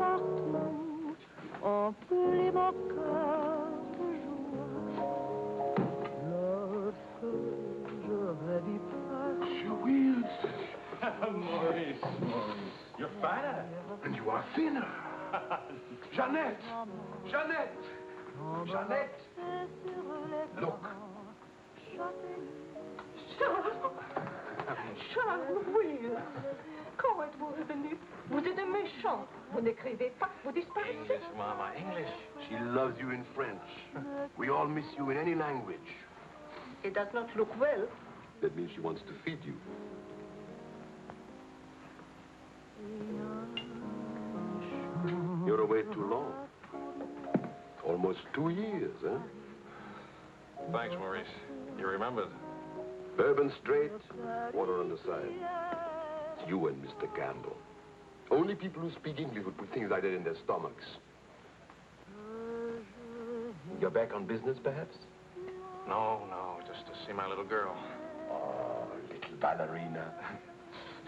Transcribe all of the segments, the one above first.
partout, emplit mon cœur de joie. Lorsque je rêve presque. Louise! Maurice, you're fatter. And you are thinner. Jeannette! Jeannette! Jeannette! Look. Charles, oui. Comment êtes-vous revenu? Vous êtes un méchant. Vous n'écrivez pas, vous disparaissez. English, Mama, English. She loves you in French. We all miss you in any language. It does not look well. That means she wants to feed you. You're away too long. Almost 2 years, huh? Thanks, Maurice. You remembered. Bourbon straight, water on the side. It's you and Mr. Campbell. Only people who speak English would put things like that in their stomachs. You're back on business, perhaps? No, just to see my little girl. Oh, little ballerina.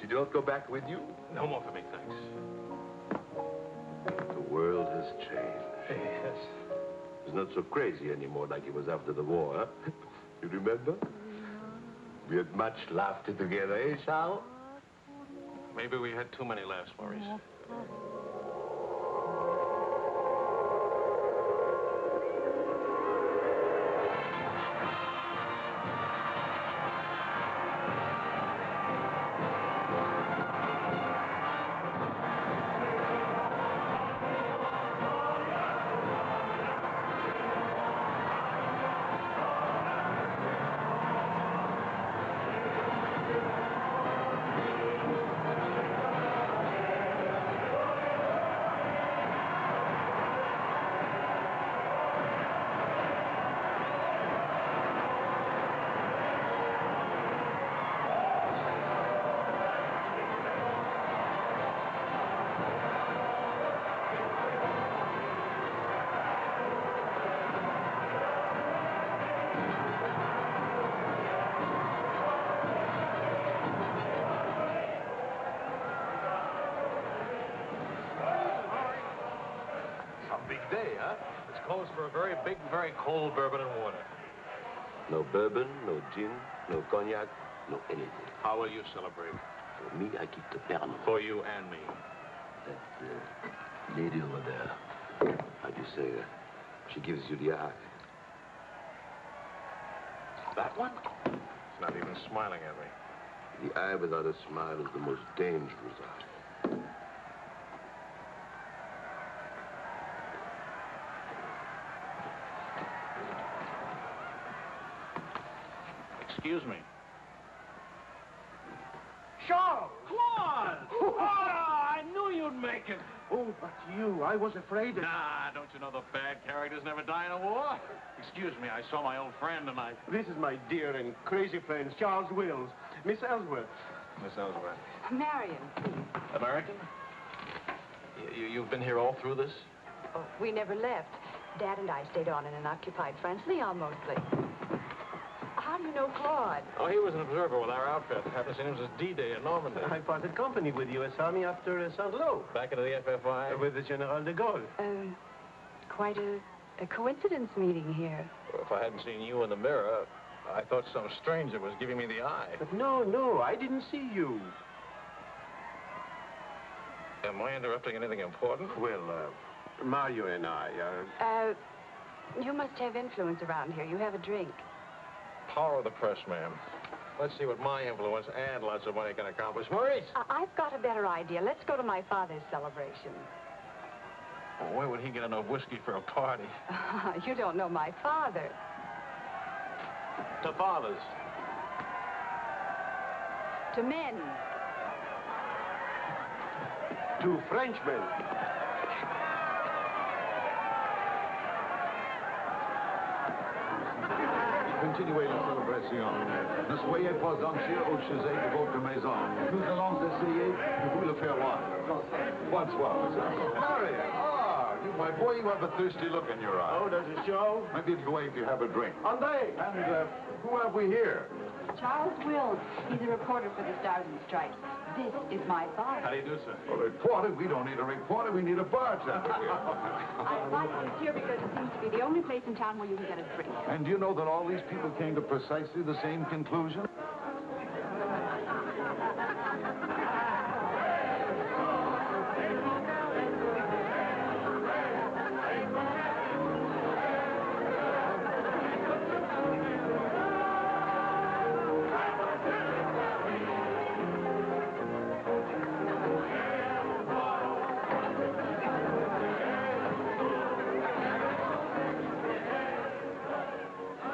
She did not go back with you? No more for me, thanks. The world has changed. Yes. It's not so crazy anymore like it was after the war, huh? You remember? We had much laughter together, eh, Charles? Maybe we had too many laughs, Maurice. Day, huh? It's close for a very big, very cold bourbon and water. No bourbon, no gin, no cognac, no anything. How will you celebrate? For me, I keep the Pernod. For you and me. That lady over there, how do you say, she gives you the eye. That one? She's not even smiling at me. The eye without a smile is the most dangerous eye. Excuse me. Charles! Claude! Oh, I knew you'd make it. Oh, but you, I was afraid that... Nah, don't you know the bad characters never die in a war? Excuse me, I saw my old friend and I... This is my dear and crazy friend, Charles Wills. Miss Ellsworth. Miss Ellsworth. Marion, please. American? You've been here all through this? Oh, we never left. Dad and I stayed on in an occupied French Leon mostly. How do you know Claude? Oh, he was an observer with our outfit. Happened to see him since D-Day in Normandy. I parted company with U.S. Army after Saint-Lô. Back into the FFI? With the General de Gaulle. Quite a coincidence meeting here. Well, if I hadn't seen you in the mirror, I thought some stranger was giving me the eye. But no, I didn't see you. Am I interrupting anything important? Well, Mario and I you must have influence around here. You have a drink. Power of the press, ma'am. Let's see what my influence and lots of money can accomplish. Maurice! I've got a better idea. Let's go to my father's celebration. Well, where would he get enough whiskey for a party? You don't know my father. To fathers. To men. To Frenchmen. Continuez la célébration. Ne soyez pas anxieux au sujet de votre maison. Nous allons essayer de vous le faire voir. Bonsoir, Marion. You, my boy, you have a thirsty look in your eye. Oh, does it show? Maybe it'll go away if you have a drink. André! And who have we here? Charles Wills. He's a reporter for the Stars and Stripes. This is my bar. How do you do, sir? A reporter? We don't need a reporter. We need a bartender here. I invited you here because it seems to be the only place in town where you can get a drink. And do you know that all these people came to precisely the same conclusion?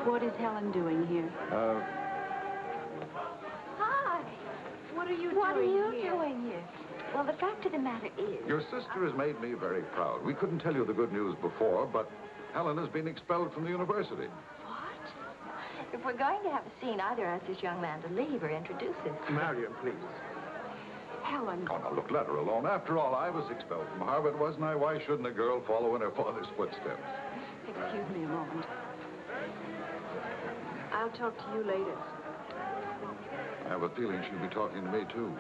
What is Helen doing here? Hi. What are you What are doing you here? doing here? Well, the fact of the matter is... Your sister has made me very proud. We couldn't tell you the good news before, but Helen has been expelled from the university. What? If we're going to have a scene, either ask this young man to leave or introduce us. Marion, please. Helen. Oh, now, look, let her alone. After all, I was expelled from Harvard, wasn't I? Why shouldn't a girl follow in her father's footsteps? Excuse me a moment. I'll talk to you later. I have a feeling she'll be talking to me, too.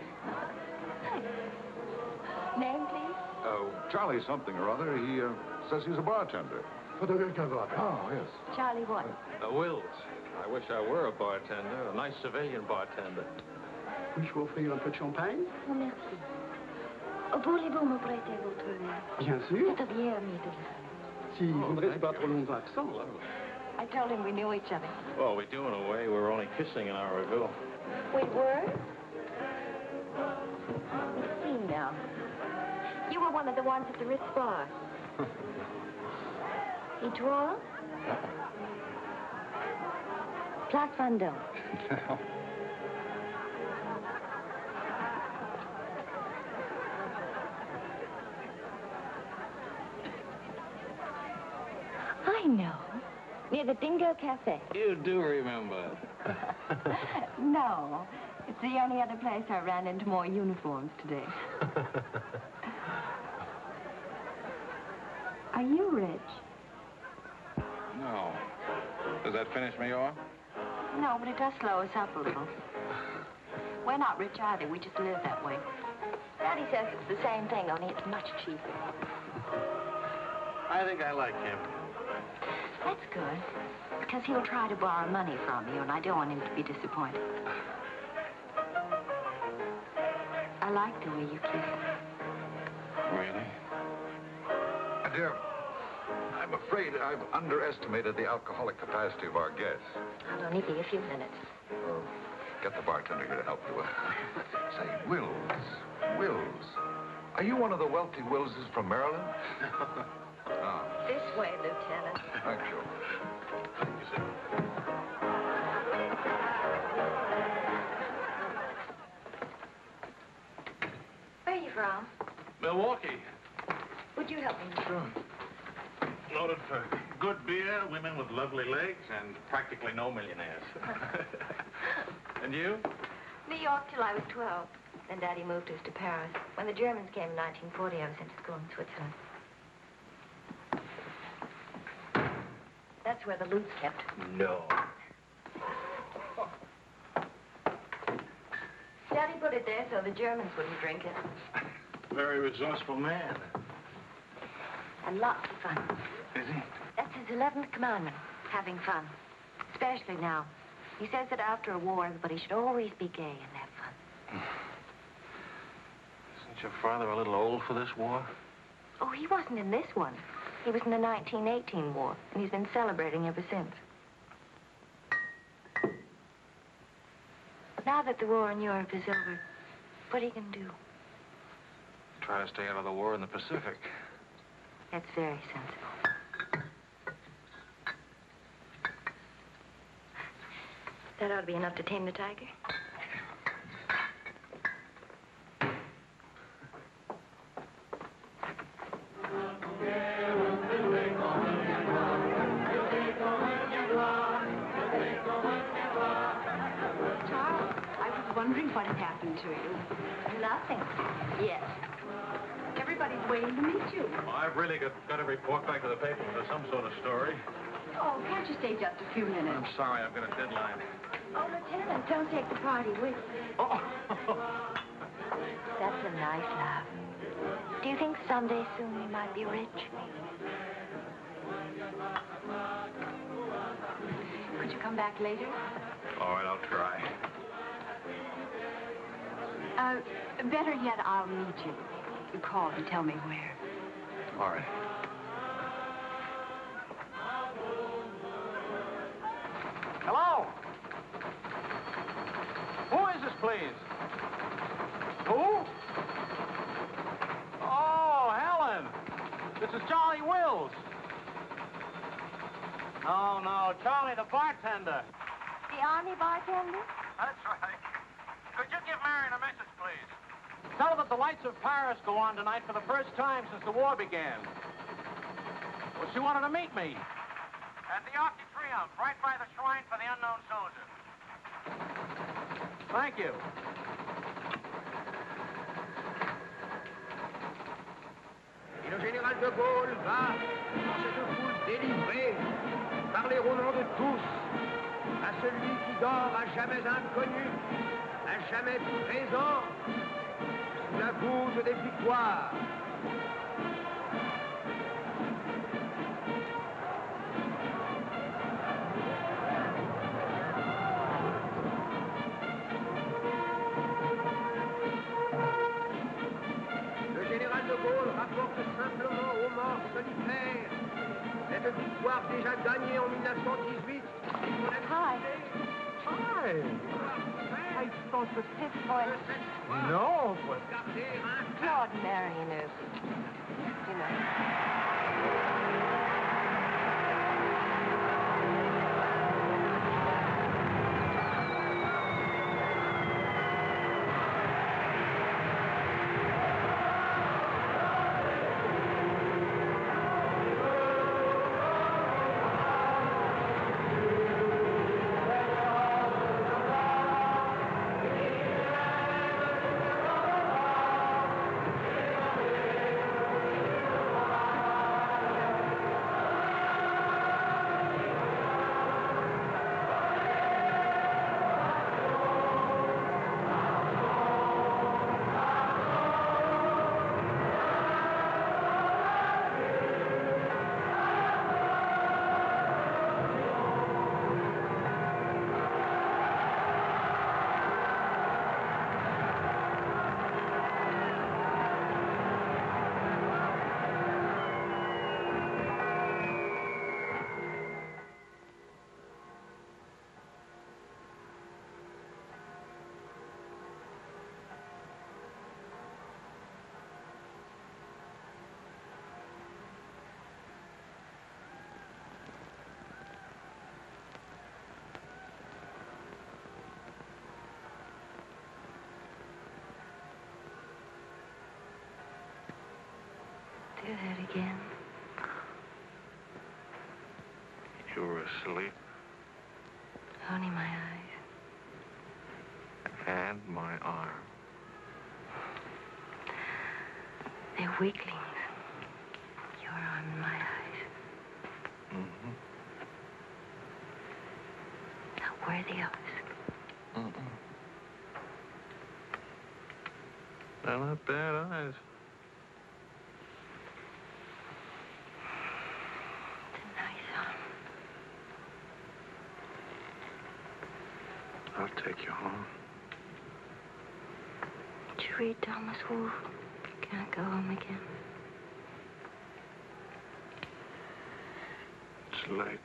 Name, please? Oh, Charlie something or other. He says he's a bartender. Oh, yes. Charlie what? Wills. I wish I were a bartender, a nice civilian bartender. Puis-je vous offrir un peu de champagne? Oh, merci. Voulez-vous me prêter votre main? Bien sûr. C'est bien aimé de là. Si vous ne restez pas trop longtemps absent. I told him we knew each other. Well, we do in a way. We were only kissing an hour ago. We were? Let's see now. You were one of the ones at the Ritz bar. Et toi? Place Vendôme. I know. Near the Dingo Cafe. You do remember. No. It's the only other place I ran into more uniforms today. Are you rich? No. Does that finish me off? No, but it does slow us up a little. We're not rich either. We just live that way. Daddy says it's the same thing, only it's much cheaper. I think I like him. That's good, because he'll try to borrow money from you, and I don't want him to be disappointed. I like the way you kiss. Really? My dear, I'm afraid I've underestimated the alcoholic capacity of our guests. I'll only be a few minutes. Well, get the bartender here to help you. Say, Wills. Are you one of the wealthy Willses from Maryland? Ah. This way, Lieutenant. Thank you. Thank you, sir. Where are you from? Milwaukee. Would you help me? Sure. Noted for good beer, women with lovely legs, and practically no millionaires. And you? New York till I was 12. Then Daddy moved us to Paris. When the Germans came in 1940, I was sent to school in Switzerland. That's where the loot's kept. No. Daddy put it there so the Germans wouldn't drink it. Very resourceful man. And lots of fun. Is he? That's his 11th commandment, having fun. Especially now. He says that after a war, everybody should always be gay and have fun. Isn't your father a little old for this war? Oh, he wasn't in this one. He was in the 1918 war, and he's been celebrating ever since. Now that the war in Europe is over, what are you going to do? Try to stay out of the war in the Pacific. That's very sensible. That ought to be enough to tame the tiger. Wondering what had happened to you. Nothing. Yes. Everybody's waiting to meet you. Well, I've really got to report back to the paper for some sort of story. Oh, can't you stay just a few minutes? I'm sorry, I've got a deadline. Oh, Lieutenant, don't take the party with you. Oh! That's a nice love. Do you think someday soon we might be rich? Could you come back later? All right, I'll try. Better yet, I'll meet you. You call to tell me where. All right. Hello? Who is this, please? Who? Oh, Helen. This is Charlie Wills. Oh, no, Charlie, the bartender. The Army bartender? That's right. Could you give Marion a message, please? Tell her that the lights of Paris go on tonight for the first time since the war began. Well, she wanted to meet me. At the Arc de Triomphe, right by the shrine for the unknown soldier. Thank you. Et le général de Gaulle va, dans cette foule délivrée, parler au nom de tous, à celui qui dort à jamais inconnu, à jamais présent, sous la goutte des victoires. Le général de Gaulle rapporte simplement aux morts solitaires cette victoire déjà gagnée en 1918. Hi. Hi. I thought that... This voice. No, but... Claude Marion is, you know. Do that again. You were asleep. Only my eyes. And my arm. They're weaklings. Your arm and my eyes. Mm-hmm. Not worthy of us. Mm-mm. They're not bad eyes. It's a nice arm. I'll take you home. Did you read Thomas Wolfe? Can't go home again. It's late.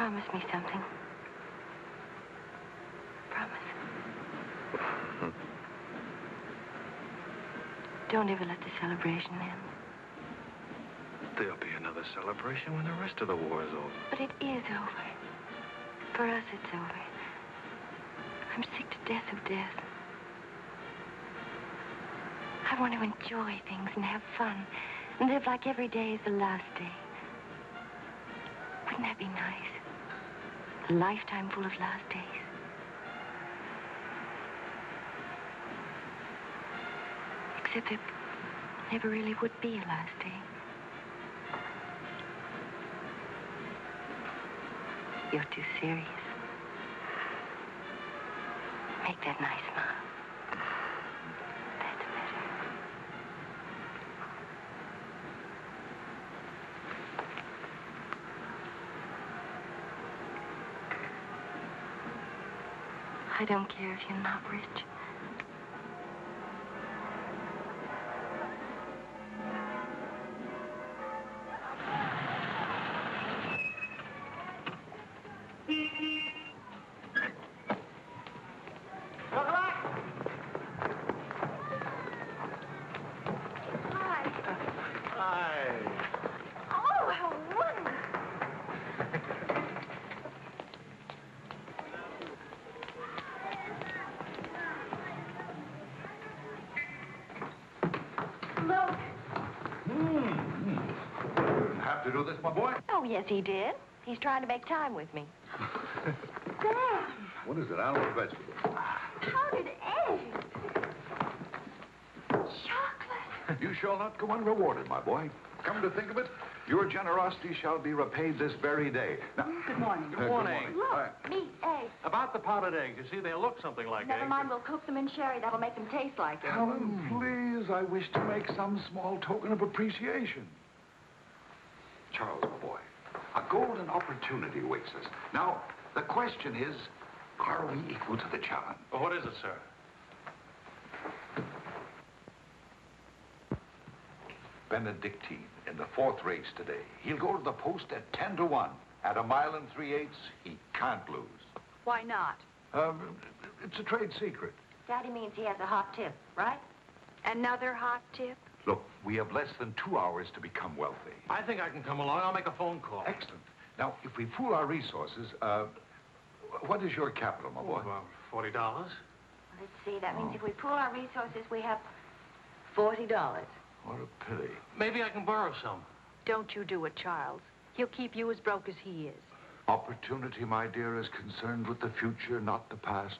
Promise me something. Promise. Don't ever let the celebration end. There'll be another celebration when the rest of the war is over. But it is over. For us, it's over. I'm sick to death of death. I want to enjoy things and have fun. Live like every day is the last day. Wouldn't that be nice? A lifetime full of last days. Except there never really would be a last day. You're too serious. Make that nice smile. That's better. I don't care if you're not rich. To do this, my boy? Oh, yes, he did. He's trying to make time with me. Dad! What is it, animal or vegetable? Powdered eggs! Chocolate! You shall not go unrewarded, my boy. Come to think of it, your generosity shall be repaid this very day. Now, Good morning. Good morning. Look, meat, eggs. About the powdered eggs, you see, they look something like Never eggs. mind, we'll cook them in sherry. That'll make them taste like it. Helen, please, I wish to make some small token of appreciation. Charles, my boy, a golden opportunity awaits us. Now, the question is, are we equal to the challenge? Well, what is it, sir? Benedictine in the fourth race today. He'll go to the post at 10-1. At 1 3/8, he can't lose. Why not? It's a trade secret. Daddy means he has a hot tip, right? Another hot tip? Look, we have less than 2 hours to become wealthy. I think I can come along. I'll make a phone call. Excellent. Now, if we pool our resources, what is your capital, my boy? About $40. Let's see, that means if we pool our resources, we have $40. What a pity. Maybe I can borrow some. Don't you do it, Charles. He'll keep you as broke as he is. Opportunity, my dear, is concerned with the future, not the past.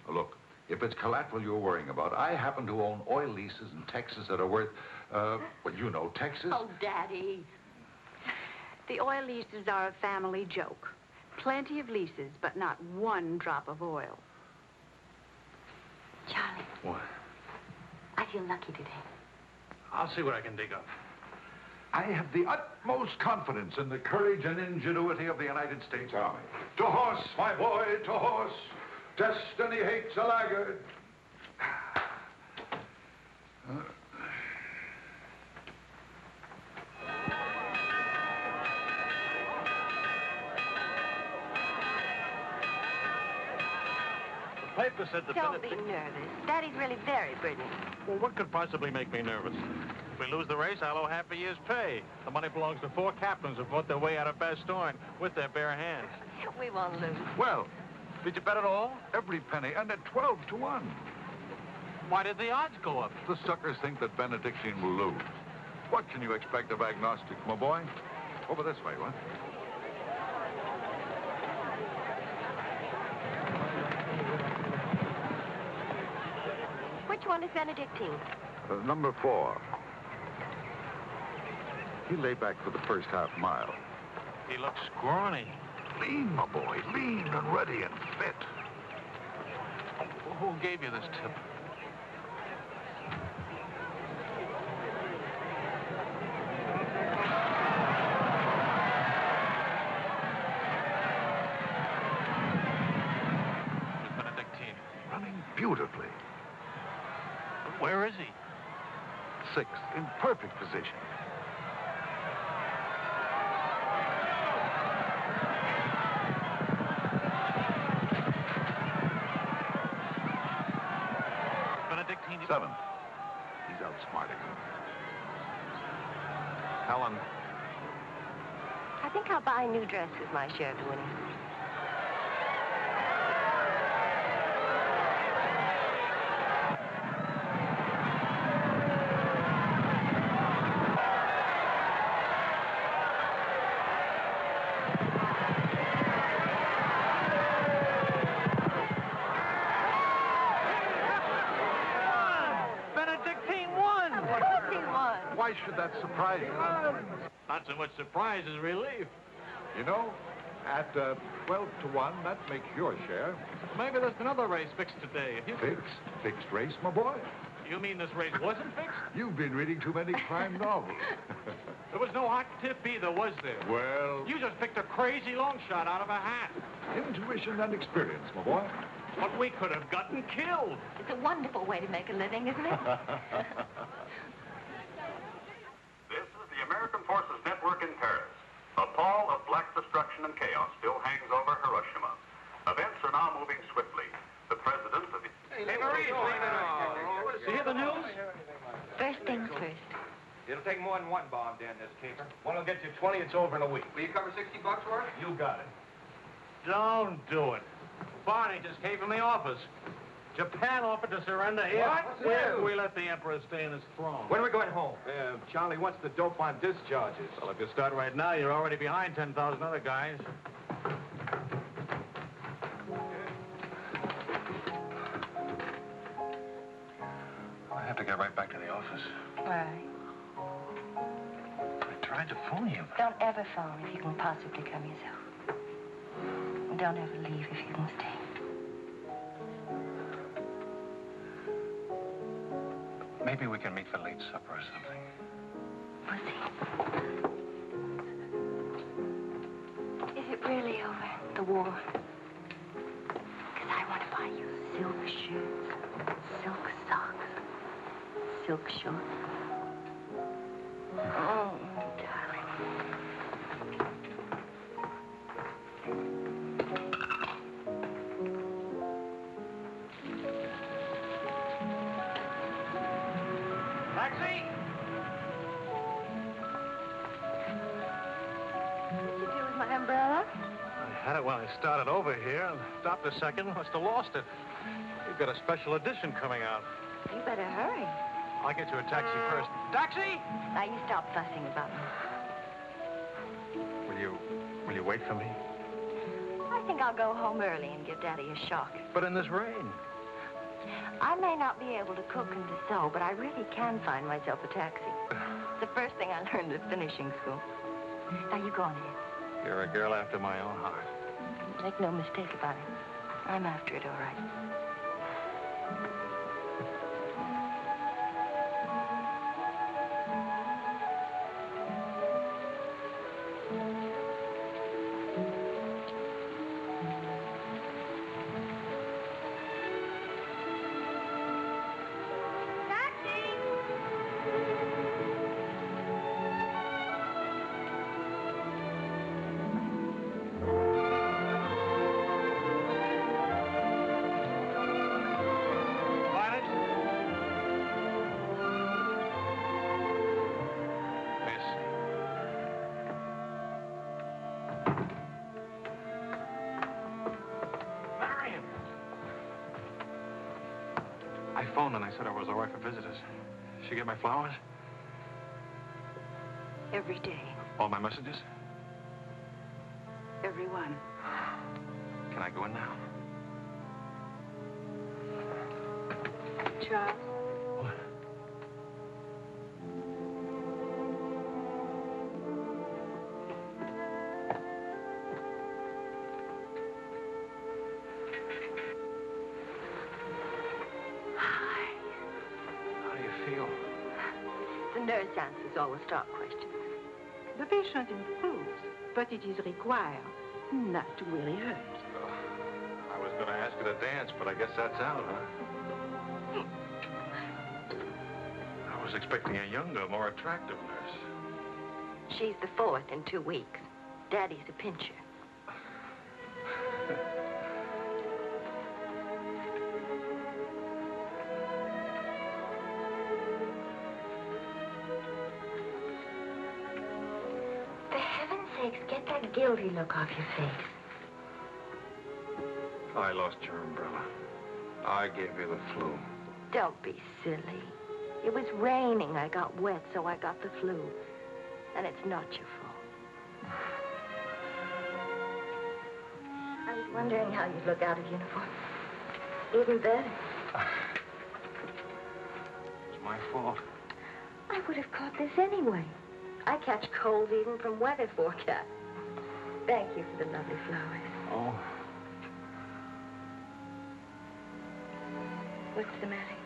Look, if it's collateral you're worrying about, I happen to own oil leases in Texas that are worth, well, you know, Texas. Oh, Daddy. The oil leases are a family joke. Plenty of leases, but not one drop of oil. Charlie. What? I feel lucky today. I'll see what I can dig up. I have the utmost confidence in the courage and ingenuity of the United States Army. To horse, my boy, to horse. Destiny hates a laggard. The paper said the Don't be nervous. Daddy's really very brilliant. Well, what could possibly make me nervous? If we lose the race, I'll owe half a year's pay. The money belongs to 4 captains who fought their way out of Bastogne with their bare hands. We won't lose. Well, Did you bet it all? every penny, and at 12-1. Why did the odds go up? The suckers think that Benedictine will lose. What can you expect of agnostics, my boy? Over this way, what? Which one is Benedictine? Number 4. He lay back for the first half mile. He looks scrawny. Lean, my boy, lean and ready and fit. Who gave you this tip? It's Benedictine. Running beautifully. Where is he? 6th, in perfect position. Benedictine. 7th. He's outsmarting him. Helen. I think I'll buy a new dress with my share of the winnings. why should that surprise you? Not so much surprise as relief. You know, at 12 to 1, that makes your share. Maybe there's another race fixed today. Fixed race, my boy. You mean this race wasn't fixed? You've been reading too many crime novels. There was no hot tip either, was there? Well, You just picked a crazy long shot out of a hat. intuition and experience, my boy. But we could have gotten killed. It's a wonderful way to make a living, isn't it? This is the American Forces Network in Paris. A pall of black destruction and chaos still hangs over Hiroshima. Events are now moving swiftly. The president of the... Hey, Maurice, You hear the news? First things first. It'll take more than one bomb down this caper. One will get you 20, it's over in a week. Will you cover $60 for it? You got it. Don't do it. Barney just came from the office. Japan offered to surrender here. What? We let the emperor stay in his throne. When are we going home? Charlie wants the dope on discharges. Well, if you start right now, you're already behind 10,000 other guys. I have to get right back to the office. Why? I tried to phone you. Don't ever phone if you can possibly come yourself. And don't ever leave if you can stay. Maybe we can meet for late supper or something. We'll see. Is it really over, the war? Because I want to buy you silk shirts, silk socks, silk shorts. Oh, darling. Taxi! What did you do with my umbrella? I had it when I started over here and stopped a second. Must have lost it. You've got a special edition coming out. You better hurry. I'll get you a taxi first. Taxi! Now you stop fussing about me. Will you wait for me? I think I'll go home early and give Daddy a shock. But in this rain. I may not be able to cook and to sew, but I really can find myself a taxi. It's the first thing I learned at finishing school. Now you go on ahead. You're a girl after my own heart. Make no mistake about it. I'm after it, all right. I phoned and I said I was all right for visitors. She get my flowers? Every day. All my messages? Every one. Can I go in now? Charles? What? How do you feel? The nurse answers all the stock questions. The patient improves, but it is required not to really hurt. I was going to ask her to dance, but I guess that's out, huh? I was expecting a younger, more attractive nurse. She's the fourth in 2 weeks. Daddy's a pincher. For heaven's sakes, get that guilty look off your face. I lost your umbrella. I gave you the flu. Don't be silly. It was raining. I got wet, so I got the flu. And it's not your fault. I was wondering how you'd look out of uniform. Even better. It's my fault. I would have caught this anyway. I catch colds even from weather forecast. Thank you for the lovely flowers. Oh. What's the matter?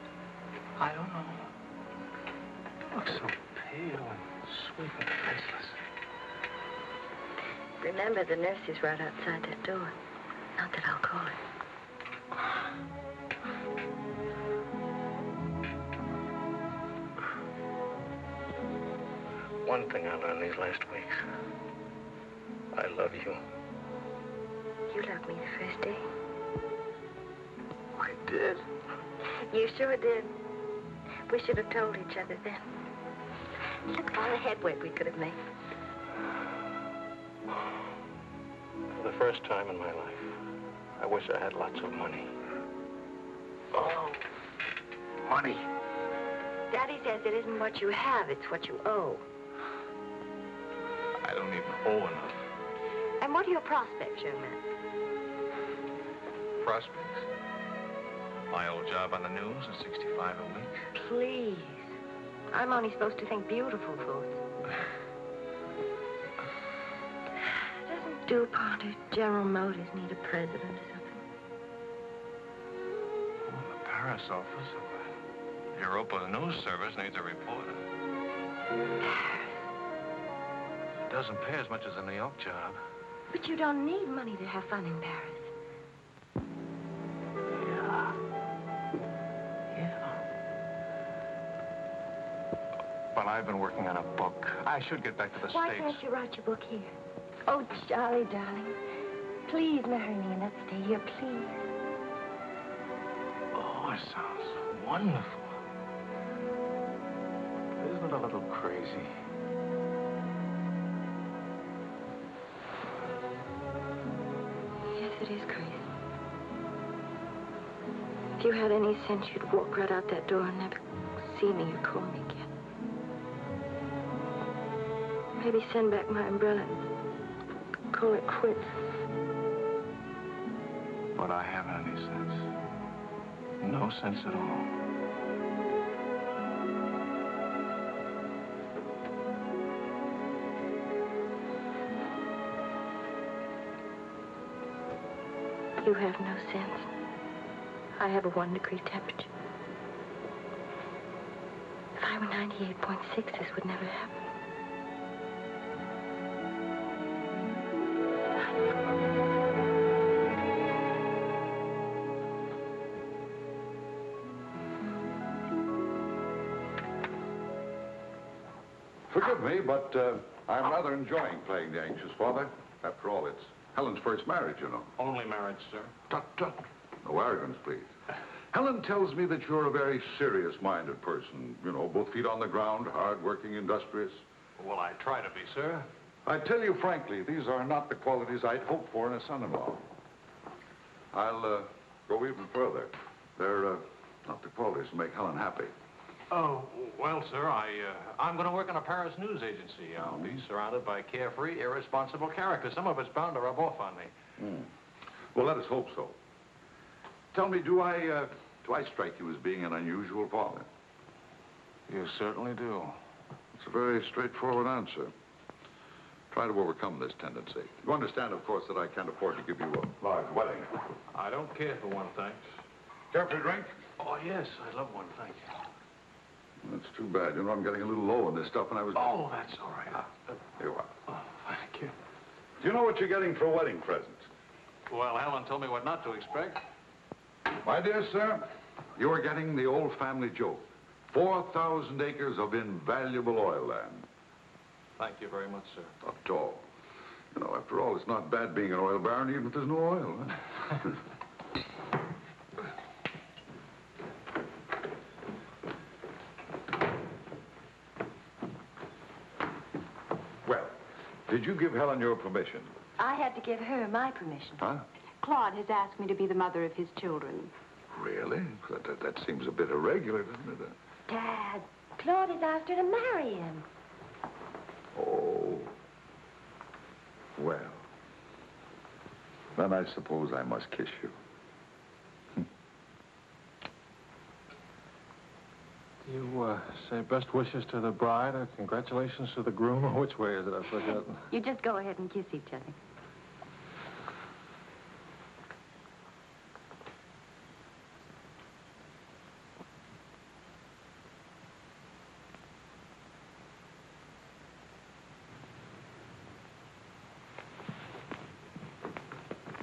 I don't know. You look so pale and sweet and faceless. Remember, the nurse is right outside that door. Not that I'll call her. One thing I learned these last weeks. I love you. You loved me the first day. I did. You sure did. We should have told each other then. Look at all the headway we could have made. For the first time in my life, I wish I had lots of money. Oh, money. Daddy says it isn't what you have, it's what you owe. I don't even owe enough. And what are your prospects, young man? Prospects? My old job on the news at 65 a week. Please. I'm only supposed to think beautiful thoughts. Doesn't DuPont or General Motors need a president or something? Oh, the Paris office of the Europa News Service needs a reporter. It doesn't pay as much as a New York job. But you don't need money to have fun in Paris. But I've been working on a book. I should get back to the Why States. can't you write your book here? Oh, Charlie, darling. Please marry me and let's stay here, please. Oh, it sounds wonderful. Isn't it a little crazy? Yes, it is crazy. If you had any sense, you'd walk right out that door and never see me or call me again. Maybe send back my umbrella and call it quits. But I haven't any sense. No sense at all. You have no sense. I have a 1-degree temperature. If I were 98.6, this would never happen. Forgive me, but I'm rather enjoying playing the anxious father. After all, it's Helen's first marriage, you know. Only marriage, sir. Tut, tut. No arrogance, please. Helen tells me that you're a very serious-minded person. You know, both feet on the ground, hard-working, industrious. Well, I try to be, sir. I tell you frankly, these are not the qualities I'd hoped for in a son-in-law. I'll go even further. They're not the qualities to make Helen happy. Oh, well, sir, I'm going to work in a Paris news agency. I'll be surrounded by carefree, irresponsible characters. Some of it's bound to rub off on me. Well, let us hope so. Tell me, do I strike you as being an unusual father? You certainly do. It's a very straightforward answer. Try to overcome this tendency. You understand, of course, that I can't afford to give you a large wedding. I don't care for one, thanks. Care for a drink? Oh, yes, I love one, thank you. That's too bad. You know, I'm getting a little low on this stuff, and I was... Oh, that's all right. Here you are. Oh, thank you. Do you know what you're getting for a wedding present? Well, Helen told me what not to expect. My dear sir, you are getting the old family joke. 4,000 acres of invaluable oil land. Thank you very much, sir. Not at all. You know, after all, it's not bad being an oil baron, even if there's no oil. Huh? Well, did you give Helen your permission? I had to give her my permission. Huh? Claude has asked me to be the mother of his children. Really? That seems a bit irregular, doesn't it? Dad, Claude has asked her to marry him. Oh. Well. Then I suppose I must kiss you. You say best wishes to the bride or congratulations to the groom? Or which way is it? I've forgotten. You just go ahead and kiss each other.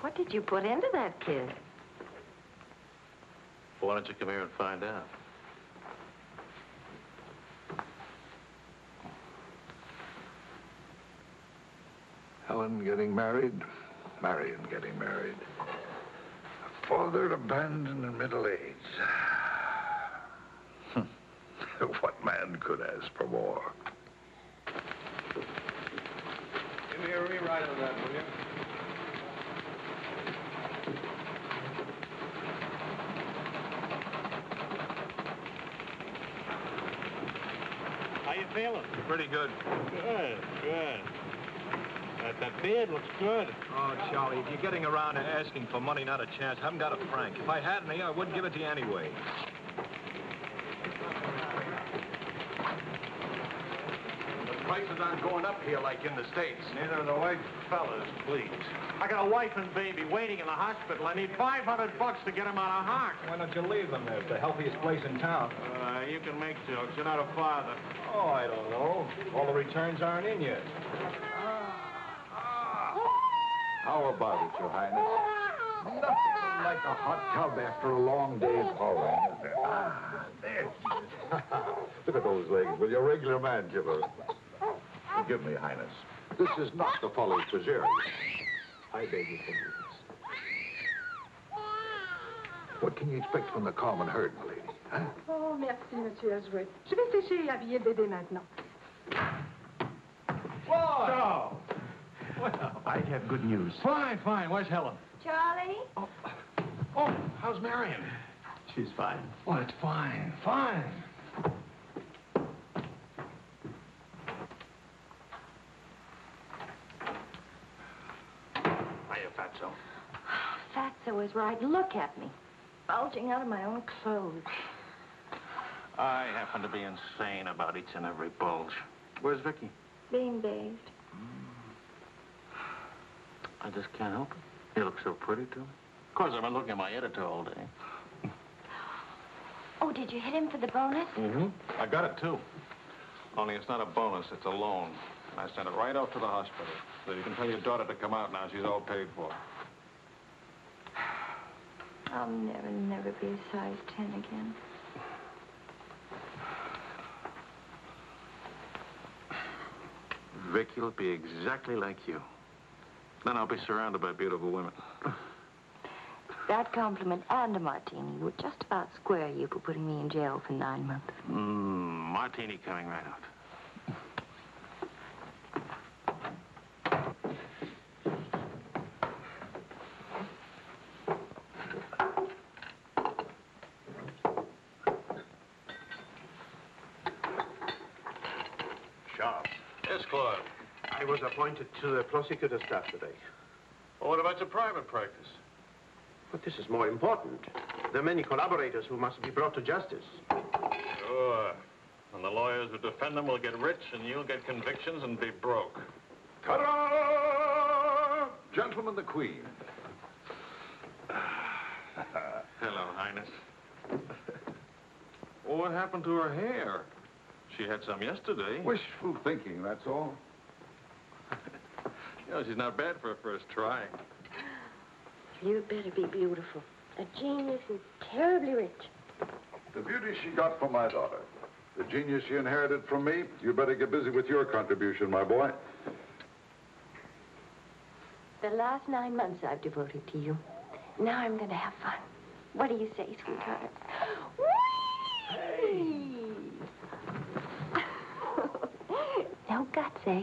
What did you put into that kiss? Why don't you come here and find out? Helen getting married, Marion getting married. A father abandoned in middle age. What man could ask for more? Give me a rewrite of that, will you? How you feeling? Pretty good. Good, good. That beard looks good. Oh, Charlie, if you're getting around to asking for money, not a chance. I haven't got a franc. If I had any, I wouldn't give it to you anyway. The prices aren't going up here like in the States. Neither are the wages. Fellas, please. I got a wife and baby waiting in the hospital. I need $500 to get them out of hock. Why don't you leave them there? It's the healthiest place in town. You can make jokes. You're not a father. Oh, I don't know. All the returns aren't in yet. How about it, Your Highness? Nothing like a hot tub after a long day of hauling, is there? Ah, there she is. Look at those legs. Will your regular man give her? Forgive me, Highness. This is not the folly preserve. I beg your forgiveness. What can you expect from the common herd, my lady? Huh? Oh, merci, Monsieur Azuet. Je vais sécher et habiller le bébé maintenant. Whoa! So, well, I have good news. fine, fine. Where's Helen? Charlie? Oh, how's Marion? She's fine. Oh, it's fine, fine. Hiya, Fatso. Fatso is right. Look at me. Bulging out of my own clothes. I happen to be insane about each and every bulge. Where's Vicky? Being bathed. I just can't help it. You look so pretty to me. Of course, I've been looking at my editor all day. Oh, did you hit him for the bonus? Mm-hmm. I got it, too. Only it's not a bonus, it's a loan. I sent it right off to the hospital. So you can tell your daughter to come out now. She's all paid for. I'll never be a size 10 again. Vicky will be exactly like you. Then I'll be surrounded by beautiful women. That compliment and a martini would just about square you for putting me in jail for 9 months. Martini coming right out. Sharp. Yes, Claude. I was appointed to the prosecutor's staff today. Well, what about your private practice? But this is more important. There are many collaborators who must be brought to justice. Sure. And the lawyers who defend them will get rich, and you'll get convictions and be broke. Ta-da! Gentlemen, the Queen. Hello, Highness. Well, what happened to her hair? She had some yesterday. Wishful thinking, that's all. You know, she's not bad for a first try. You'd better be beautiful. A genius and terribly rich. The beauty she got from my daughter. The genius she inherited from me. You better get busy with your contribution, my boy. The last 9 months I've devoted to you. Now I'm going to have fun. What do you say, sweetheart? Whee! No guts, eh?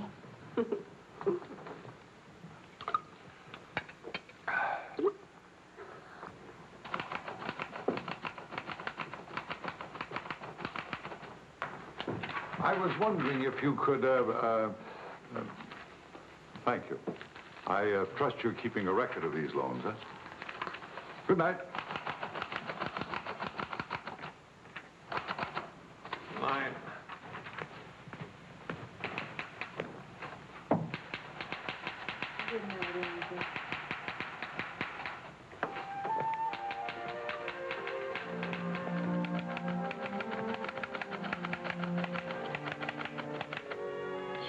I was wondering if you could, thank you. I trust you're keeping a record of these loans, huh? Good night.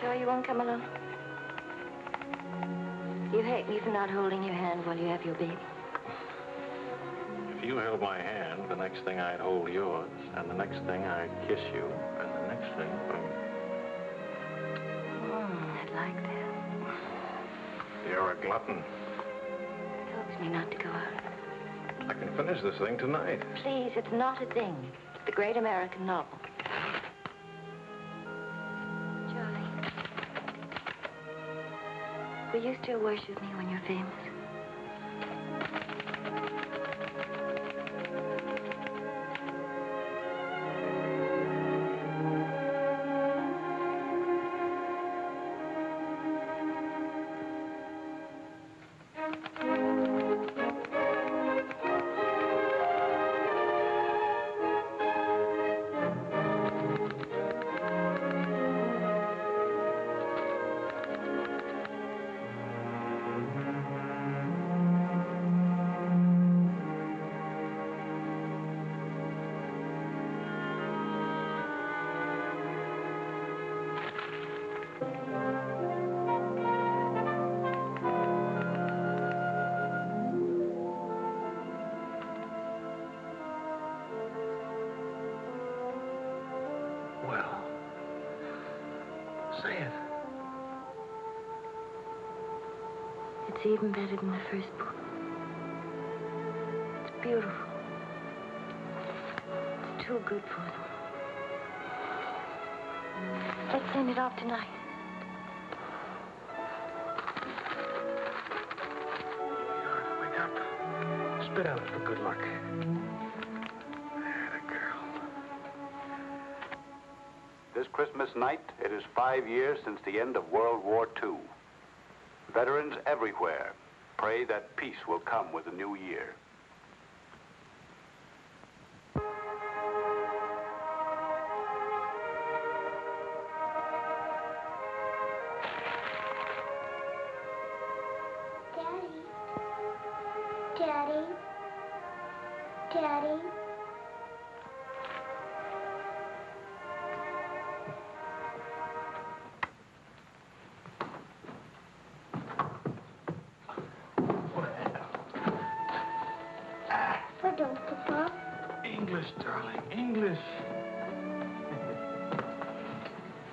sure you won't come along? You hate me for not holding your hand while you have your baby. If you held my hand, the next thing I'd hold yours, and the next thing I'd kiss you, and the next thing... I'd like that. You're a glutton. Coax me not to go out. I can finish this thing tonight. Please, it's not a thing. It's the great American novel. Charlie, will you still worship me when you're famous? Well, say it. It's even better than the first book. It's beautiful. It's too good for them. Let's send it off tonight. Wake up. Spit out it for good luck. This Christmas night, it is 5 years since the end of World War II. Veterans everywhere pray that peace will come with the new year. Daddy. Daddy. Daddy. What don't, Papa? English, darling, English.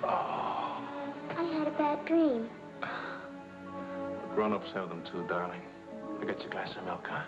Oh. I had a bad dream. Grown-ups have them too, darling. I got you a glass of milk, huh?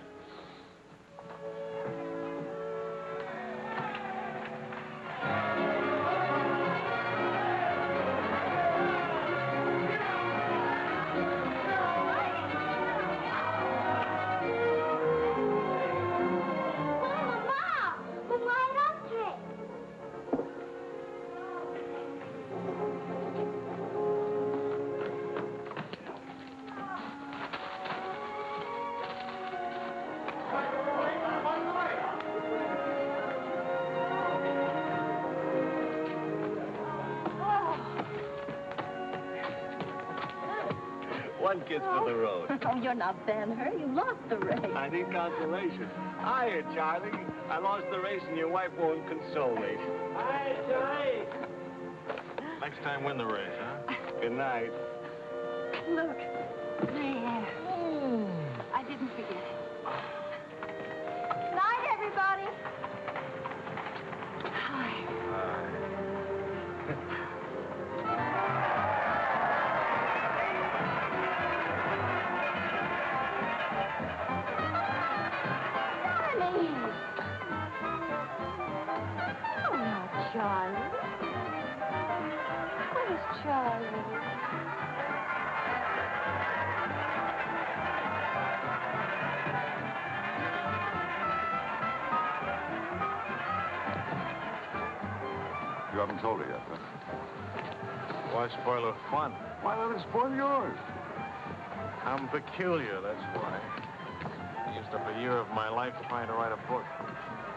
One kiss for the road. Oh, you're not Ben-Hur. You lost the race. I need consolation. Hiya, Charlie. I lost the race and your wife won't console me. Hi, Charlie. Next time, win the race, huh? Good night. Look. There. I didn't forget. Good night, everybody. Hi. Charlie. Where's Charlie? You haven't told her yet, huh? Why spoil her fun? Why let it spoil yours? I'm peculiar, that's why. I used up a year of my life trying to write a book.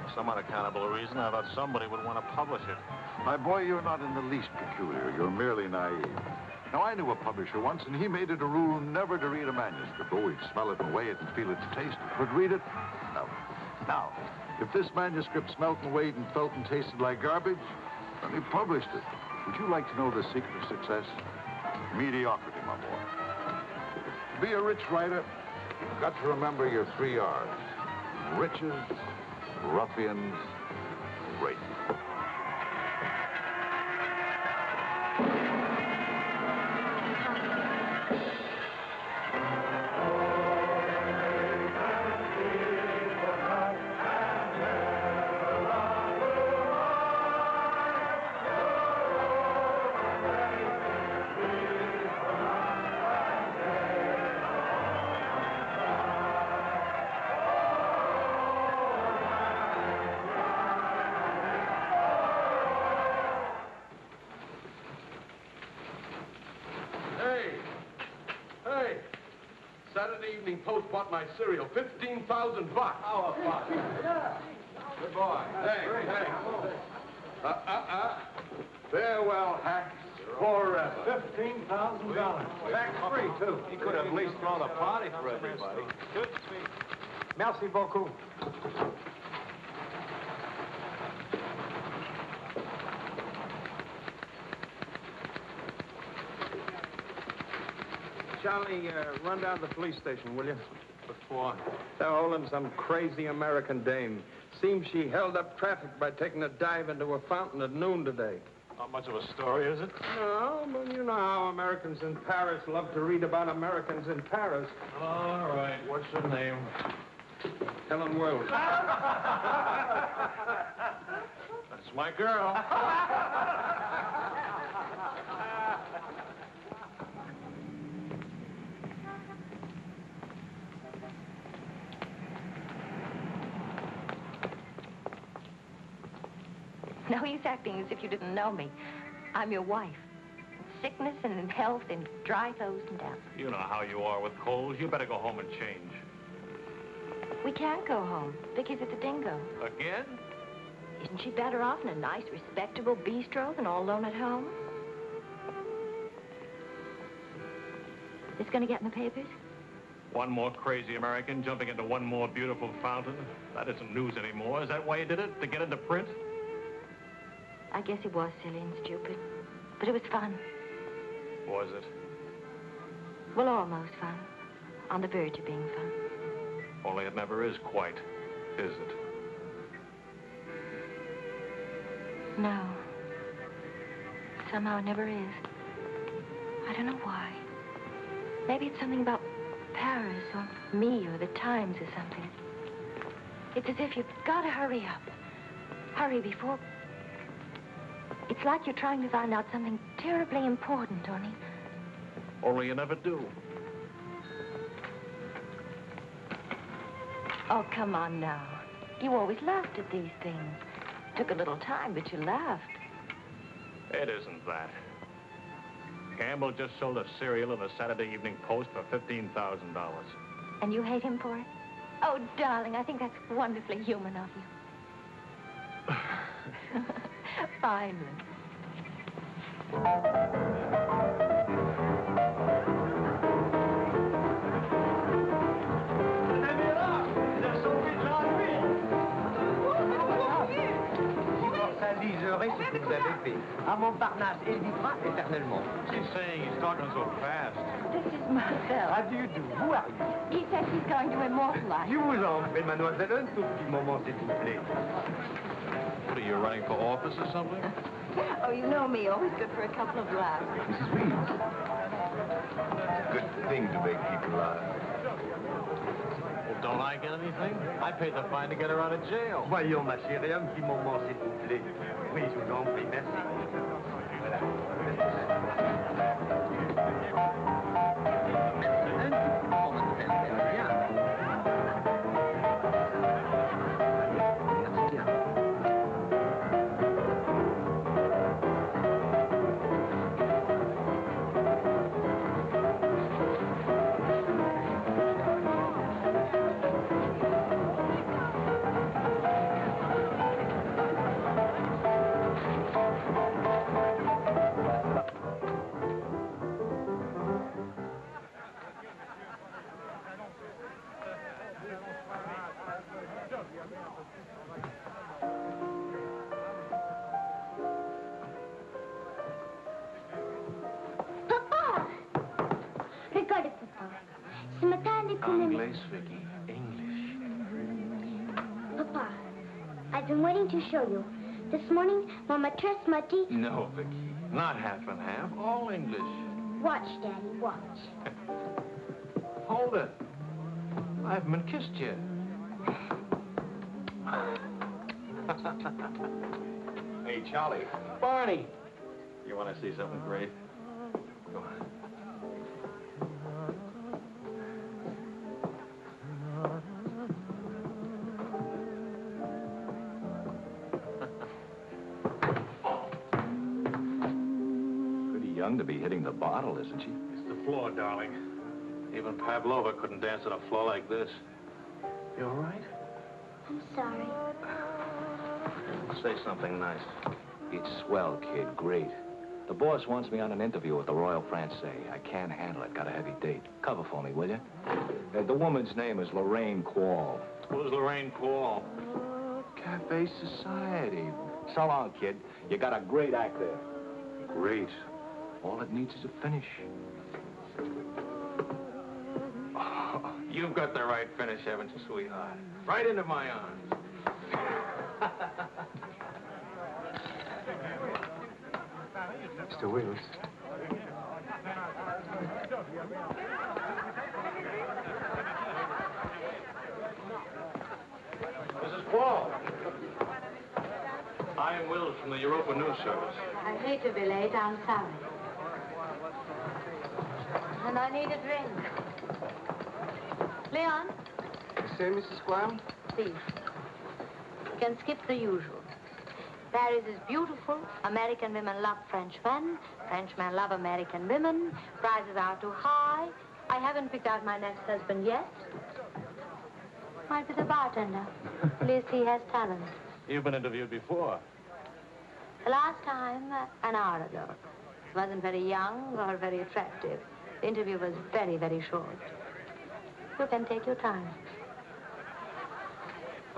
For some unaccountable reason, I thought somebody would want to publish it. My boy, you're not in the least peculiar. You're merely naive. Now, I knew a publisher once, and he made it a rule never to read a manuscript. Oh, he'd smell it and weigh it and feel its taste. But read it? No. Now, if this manuscript smelt and weighed and felt and tasted like garbage, then he published it. Would you like to know the secret of success? Mediocrity, my boy. To be a rich writer, you've got to remember your 3 R's. Riches, ruffians, rape. Saturday Evening Post bought my cereal. $15,000. How about it? Yeah. Good boy. Hey. Farewell, hacks. Forever. $15,000. Tax-free, too. He could have at least thrown a party for everybody. Good speech. Merci beaucoup. Charlie, run down to the police station, will you? Before. They're holding some crazy American dame. Seems she held up traffic by taking a dive into a fountain at noon today. Not much of a story, is it? No, but you know how Americans in Paris love to read about Americans in Paris. All right. What's your name? Helen Wells. That's my girl. No use acting as if you didn't know me. I'm your wife. In sickness and in health, in dry clothes and damp. You know how you are with colds. You better go home and change. We can't go home. Vicky's at the Dingo. Again? Isn't she better off in a nice, respectable bistro than all alone at home? It's going to get in the papers? One more crazy American jumping into one more beautiful fountain. That isn't news anymore. Is that why you did it? To get into print? I guess it was silly and stupid. But it was fun. Was it? Well, almost fun. On the verge of being fun. Only it never is quite, is it? No. Somehow it never is. I don't know why. Maybe it's something about Paris or me or the Times or something. It's as if you've got to hurry up. Hurry before... It's like you're trying to find out something terribly important, Only you never do. Oh, come on now. You always laughed at these things. Took a little time, but you laughed. It isn't that. Campbell just sold a cereal in the Saturday Evening Post for $15,000. And you hate him for it? Oh, darling, I think that's wonderfully human of you. Finally. C'est ce que vous avez fait. À Montparnasse, elle vivra éternellement. She's saying he's talking so fast. This is Marcel. How do you do? Who are you? He says he's going to immortalize. Je vous en prie, mademoiselle, un tout petit moment, s'il vous plaît. What are you, running for office or something? Oh, you know me, always good for a couple of laughs. Mrs. Reeves. It's a good thing to make people laugh. Well, don't I get anything? I paid the fine to get her out of jail. Voyons, ma chérie, un petit moment, s'il vous plaît. Oui, je vous en prie, merci. Voilà. Un petit moment, mademoiselle, très bien. Merci bien. place, Vicky. English. Papa, I've been waiting to show you. This morning, Mama trust my teeth. No, Vicky. Not half and half. All English. Watch, Daddy, watch. Hold it. I haven't been kissed yet. Hey, Charlie. Barney. You want to see something great? Go on. Pretty young to be hitting the bottle, isn't she? It's the floor, darling. Even Pavlova couldn't dance on a floor like this. You all right? I'm sorry. Say something nice. It's swell, kid. Great. The boss wants me on an interview with the Royal Francais. I can't handle it. Got a heavy date. Cover for me, will you? The woman's name is Lorraine Quall. Who's Lorraine Quall? Cafe Society. So long, kid. You got a great act there. Great. All it needs is a finish. Oh, you've got the right finish, haven't you, sweetheart? Right into my arms. Mr. Wills. Mrs. Quall. I am Wills from the Europa News Service. I hate to be late. I'm sorry. And I need a drink. Leon? You say, Mrs. Quall? Please. You can skip the usual. Paris is beautiful. American women love Frenchmen. Frenchmen love American women. Prices are too high. I haven't picked out my next husband yet. Might be the bartender. At least he has talent. You've been interviewed before. The last time, an hour ago. He wasn't very young or very attractive. The interview was very, very short. You can take your time.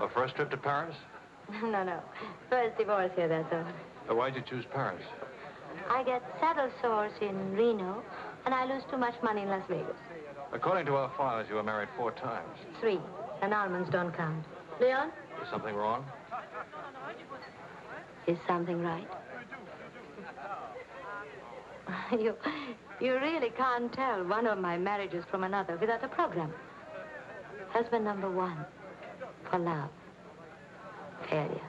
A first trip to Paris? No. First divorce here, that's all. Why'd you choose Paris? I get saddle sores in Reno, and I lose too much money in Las Vegas. According to our files, you were married 4 times. 3. Annulments don't count. Leon? Is something wrong? Is something right? You really can't tell one of my marriages from another without a program. Husband number 1, for love. Failure.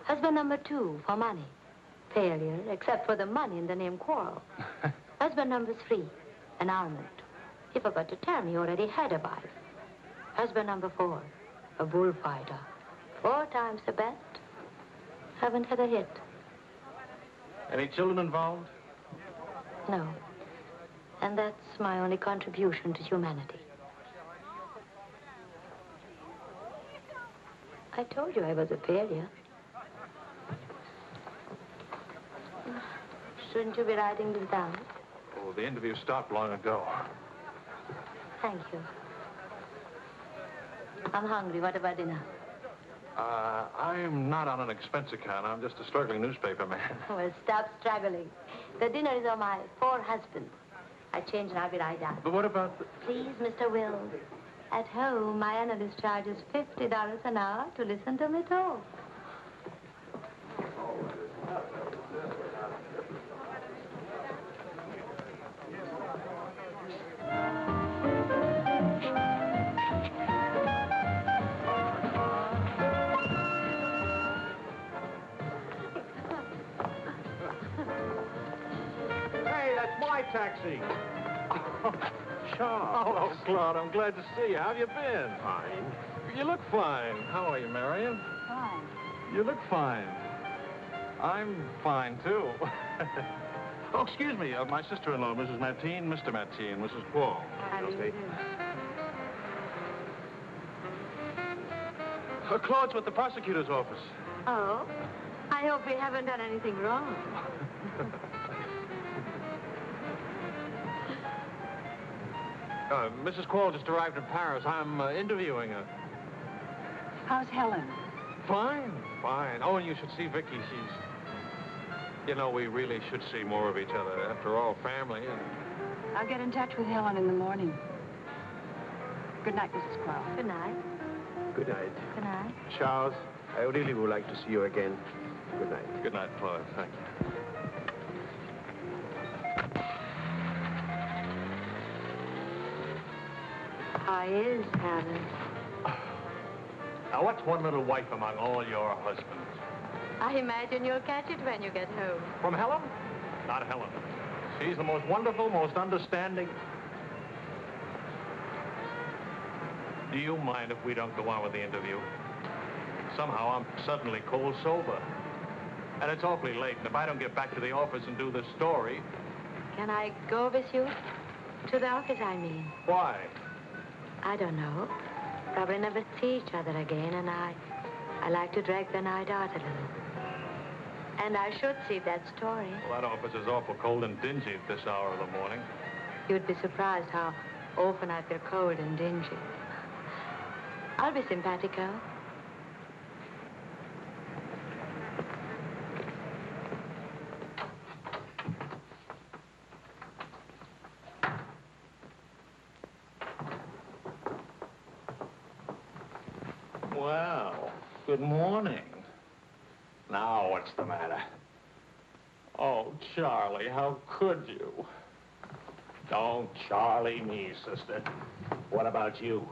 Husband number 2, for money. Failure, except for the money in the name Quarrel. Husband number 3, annulment. He forgot to tell me he already had a wife. Husband number 4, a bullfighter. 4 times the best. Haven't had a hit. Any children involved? No. And that's my only contribution to humanity. I told you I was a failure. Shouldn't you be writing this down? Oh, the interview stopped long ago. Thank you. I'm hungry. What about dinner? I'm not on an expense account. I'm just a struggling newspaper man. Well, stop struggling. The dinner is on my 4 husbands. I change and I'll be right down. But what about the... Please, Mr. Wills. At home, my analyst charges $50 an hour to listen to me talk. My taxi. Charles. Hello, Claude. I'm glad to see you. How have you been? Fine. You look fine. How are you, Marion? Fine. You look fine. I'm fine, too. Oh, excuse me. My sister-in-law, Mrs. Mateen, Mr. Mateen, Mrs. Quall. Claude's with the prosecutor's office. Oh? I hope we haven't done anything wrong. Mrs. Quall just arrived in Paris. I'm interviewing her. How's Helen? Fine. Oh, and you should see Vicky. She's... You know, we really should see more of each other. After all, family and... I'll get in touch with Helen in the morning. Good night, Mrs. Quarles. Good night. Good night. Good night. Charles, I really would like to see you again. Good night. Good night, Claude. Thank you. I is, Helen. Now, what's one little wife among all your husbands? I imagine you'll catch it when you get home. From Helen? Not Helen. She's the most wonderful, most understanding. Do you mind if we don't go on with the interview? Somehow I'm suddenly cold sober. And it's awfully late, and if I don't get back to the office and do this story... Can I go with you? To the office, I mean. Why? I don't know. Probably never see each other again, and I like to drag the night out a little. And I should see that story. Well, that office is awful cold and dingy at this hour of the morning. You'd be surprised how often I feel cold and dingy. I'll be simpatico. Well, good morning. Now, what's the matter? Oh, Charlie, how could you? Don't Charlie me, sister. What about you?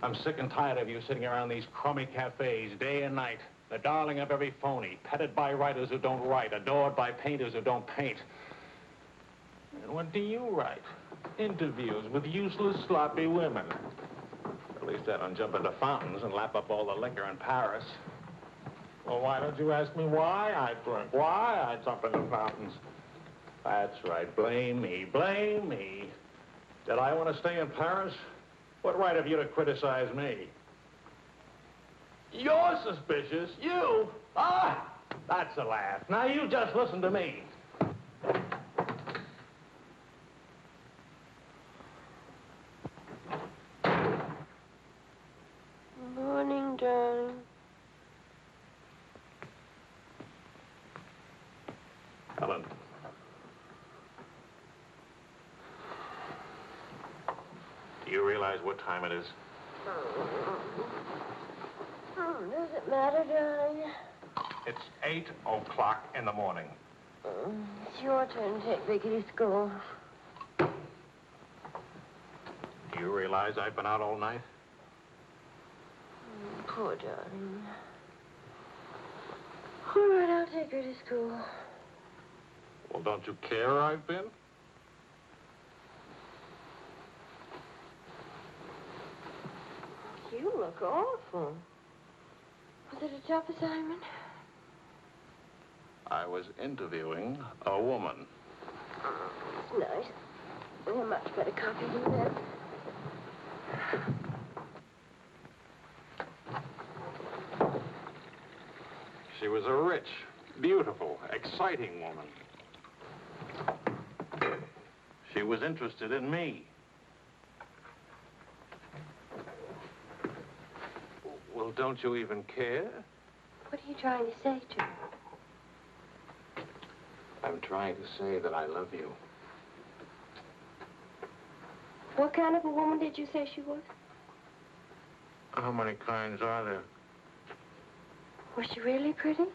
I'm sick and tired of you sitting around these crummy cafes day and night, the darling of every phony, petted by writers who don't write, adored by painters who don't paint. And what do you write? Interviews with useless, sloppy women. At least I don't jump into fountains and lap up all the liquor in Paris. Well, why don't you ask me why I drink? Why I jump into fountains? That's right. Blame me. Blame me. Did I want to stay in Paris? What right have you to criticize me? You're suspicious. You? Ah! That's a laugh. Now you just listen to me. Morning, darling. Helen. Do you realize what time it is? Does it matter, darling? It's 8 o'clock in the morning. It's your turn to take Vicky to school. Do you realize I've been out all night? Poor darling. All right, I'll take her to school. Well, don't you care where I've been? You look awful. Was it a tough assignment? I was interviewing a woman. It's nice. A much better copy than that. She was a rich, beautiful, exciting woman. She was interested in me. Well, don't you even care? What are you trying to say to her? I'm trying to say that I love you. What kind of a woman did you say she was? How many kinds are there? Was she really pretty?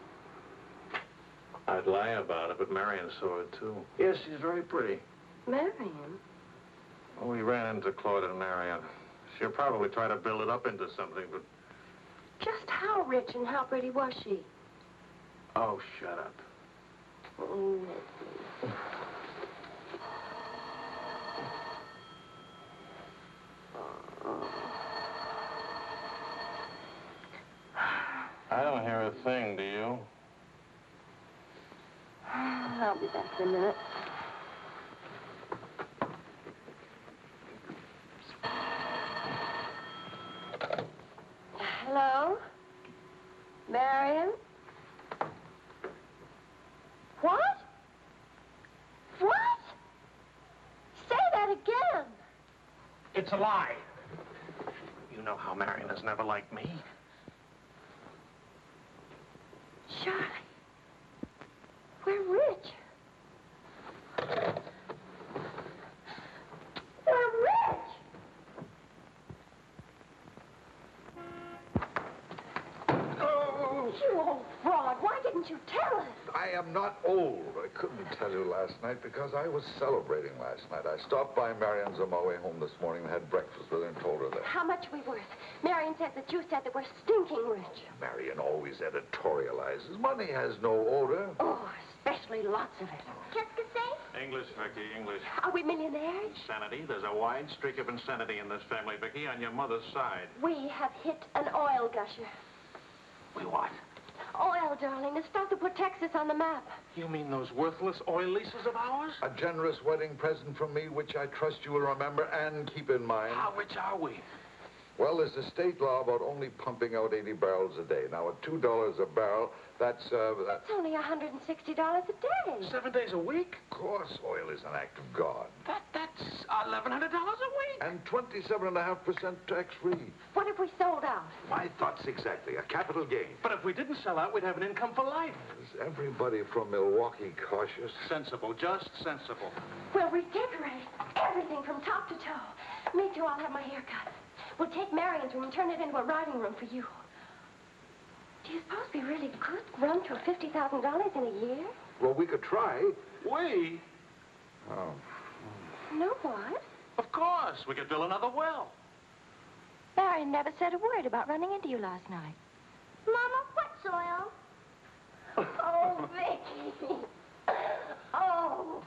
I'd lie about it, but Marion saw it, too. Yes, she's very pretty. Marion? Well, we ran into Claude and Marion. She'll probably try to build it up into something, but... Just how rich and how pretty was she? Oh, shut up. Oh, I don't hear a thing, do you? I'll be back in a minute. Hello? Marion? What? What? Say that again. It's a lie. You know how Marion has never liked me. Charlie, we're rich. We're rich. old fraud. Why didn't you tell us? I am not old. I couldn't tell you last night because I was celebrating last night. I stopped by Marion's on my way home this morning and had breakfast with her and told her that. How much are we worth? Marion says that you said that we're stinking rich. Marion always editorializes. Money has no odor. Oh, especially lots of it. Qu'est-ce que c'est? English, Vicky, English. Are we millionaires? Insanity. There's a wide streak of insanity in this family, Vicky, on your mother's side. We have hit an oil gusher. We what? Oil, darling, the stuff that put Texas on the map. You mean those worthless oil leases of ours? A generous wedding present from me, which I trust you will remember and keep in mind. How rich are we? Well, there's a state law about only pumping out 80 barrels a day. Now, at $2 a barrel, that's It's only $160 a day. 7 days a week? Of course, oil is an act of God. That's $1,100 a week. And 27.5% tax-free. What if we sold out? My thoughts exactly. A capital gain. But if we didn't sell out, we'd have an income for life. Is everybody from Milwaukee cautious? Sensible, just sensible. We'll redecorate everything from top to toe. Me too, I'll have my hair cut. We'll take Marion's room and turn it into a riding room for you. Do you suppose we really could run through $50,000 in a year? Well, we could try. We? Oh. No, what? Of course. We could drill another well. Marion never said a word about running into you last night. Mama, what's oil? Oh, Vicky. Oh.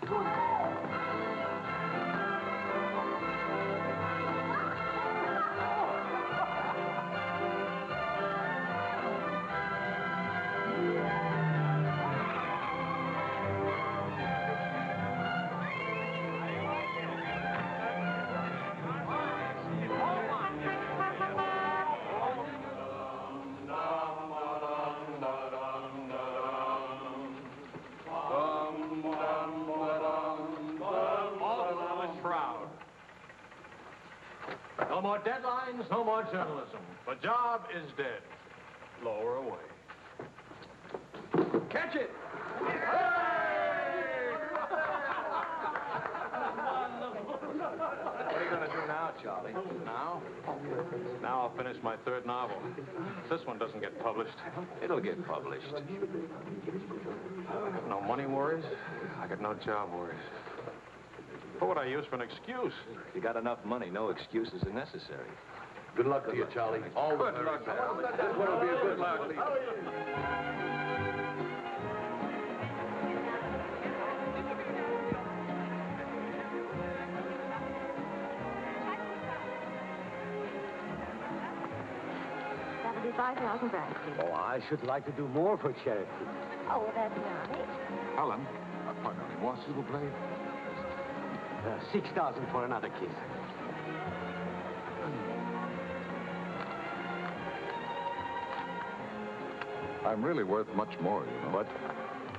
No more deadlines, no more journalism. The job is dead. Lower away. Catch it! What are you going to do now, Charlie? Now? Now I'll finish my third novel. This one doesn't get published. It'll get published. I got no money worries. I got no job worries. What would I use for an excuse? You got enough money, no excuses are necessary. Good luck to you, Charlie. All the Good luck. This one will be a good luck. That'll be 5,000 francs, please. Oh, I should like to do more for charity. Oh, well, that's nice. Helen, pardon me, moi, s'il vous plaît. 6,000 for another kiss. I'm really worth much more, you know. What?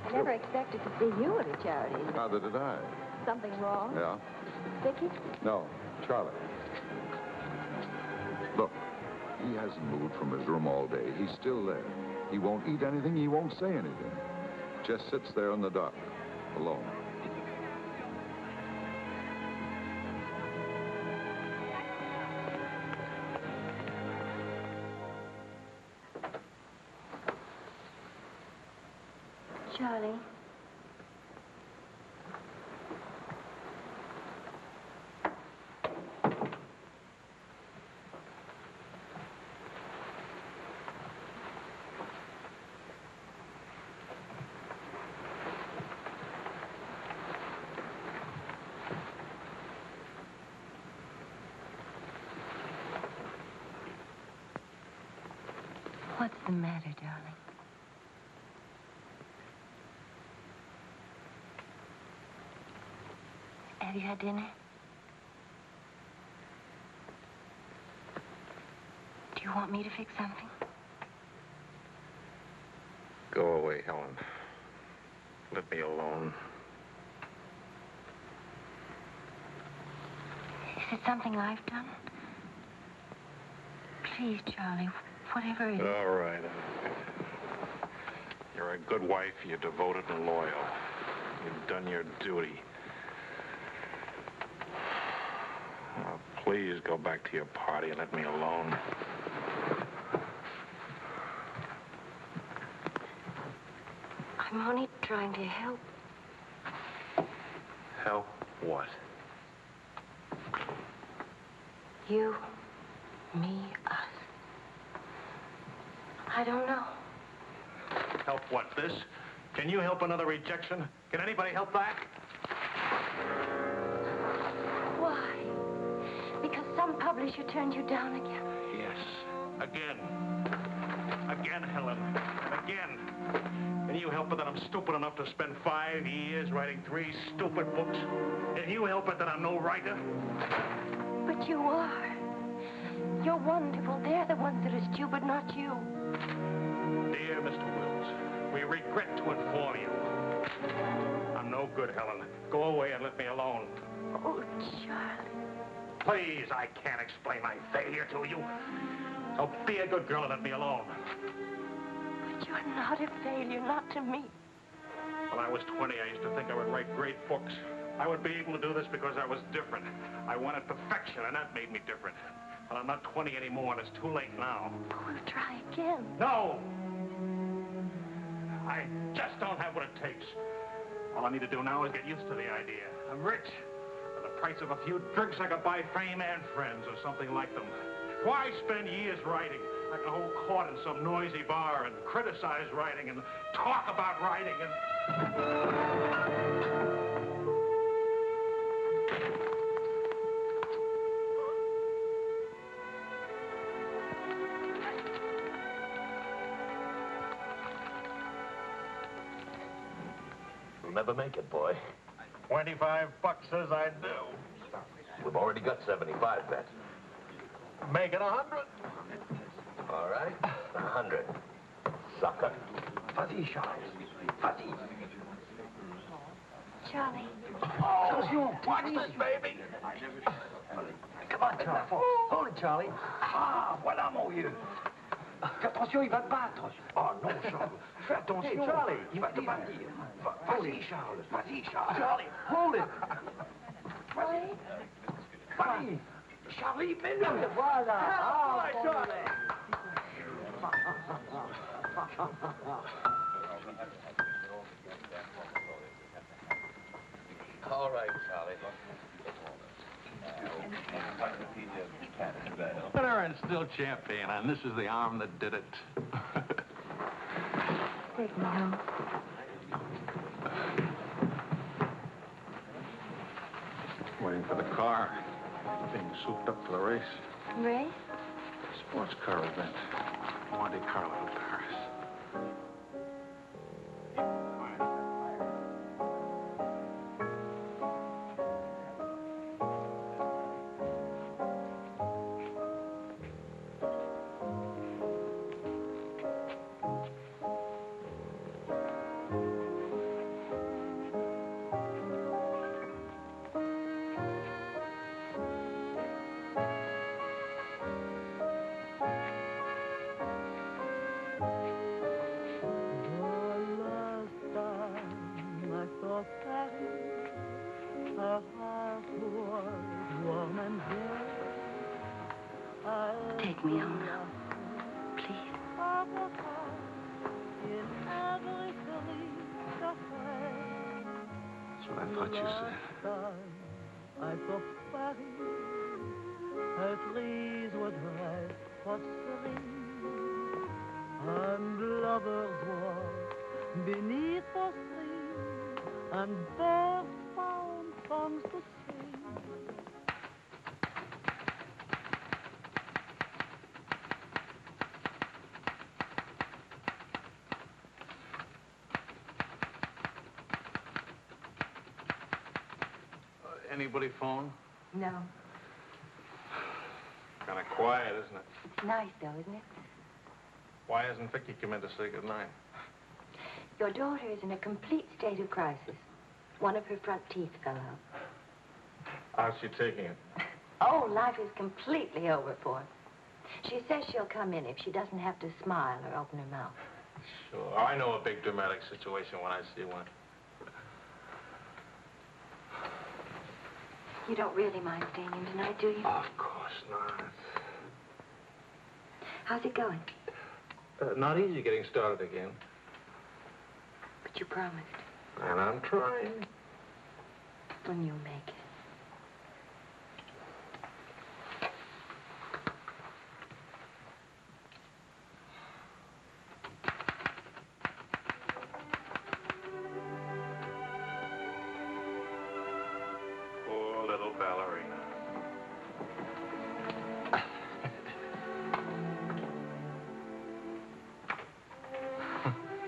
I never expected to see you at a charity. Neither did I. Something wrong? Yeah? Vicky? No, Charlie. Look, he hasn't moved from his room all day. He's still there. He won't eat anything. He won't say anything. Just sits there in the dark, alone. Charlie. What's the matter, darling? Have you had dinner? Do you want me to fix something? Go away, Helen. Let me alone. Is it something I've done? Please, Charlie, whatever it is. All right. You're a good wife. You're devoted and loyal. You've done your duty. Oh, please go back to your party and let me alone. I'm only trying to help. Help what? You, me, us. I don't know. Help what, this? Can you help another rejection? Can anybody help that? Why? Because some publisher turned you down again? Yes. Again. Again, Helen. Again. Can you help it that I'm stupid enough to spend 5 years writing 3 stupid books? Can you help it that I'm no writer? But you are. You're wonderful. They're the ones that are stupid, not you. Dear Mr. Wills, we regret to inform you. I'm no good, Helen. Go away and let me alone. Oh, Charlie. Please, I can't explain my failure to you. So be a good girl and let me alone. But you're not a failure, not to me. When I was 20, I used to think I would write great books. I would be able to do this because I was different. I wanted perfection, and that made me different. But I'm not 20 anymore, and it's too late now. We'll try again. No! I just don't have what it takes. All I need to do now is get used to the idea. I'm rich. For the price of a few drinks, I could buy fame and friends or something like them. Why spend years writing? I can hold court in some noisy bar and criticize writing and talk about writing and... You'll never make it, boy. $25 says I do. We've already got 75 bet. Make it 100. All right, 100. Sucker. Vas-y, Charles. Vas-y. Charlie. Attention. Watch this, baby. Come on, Charlie. Hold it, Charlie. Ah, voilà, mon vieux. Fais attention, il va te battre. Oh, non, Charles. Fais attention. Hey, Charlie, il va te battre. Vas-y, Charles. Vas-y, Charles. Charlie, hold it. Vas-y. Vas-y. Charlie, mets-le. Voilà. Ah, Charlie. All right, Charlie. Winner and still champion, and this is the arm that did it. Take me home. Waiting for the car. Being souped up for the race. Race? Sports car event. Monte Carlo, Paris. Take me home now, please. That's what I thought you said. I saw Paris, het trees would rise prospering, and lovers walk beneath the stream, and birds found songs to sing. Anybody phone? No. Kind of quiet, isn't it? Nice, though, isn't it? Why hasn't Vicky come in to say goodnight? Your daughter is in a complete state of crisis. One of her front teeth fell out. How's she taking it? Oh, life is completely over for her. She says she'll come in if she doesn't have to smile or open her mouth. Sure. I know a big dramatic situation when I see one. You don't really mind staying in tonight, do you? Of course not. How's it going? Not easy getting started again. But But you promised. And I'm trying. When you make it. Poor little ballerina.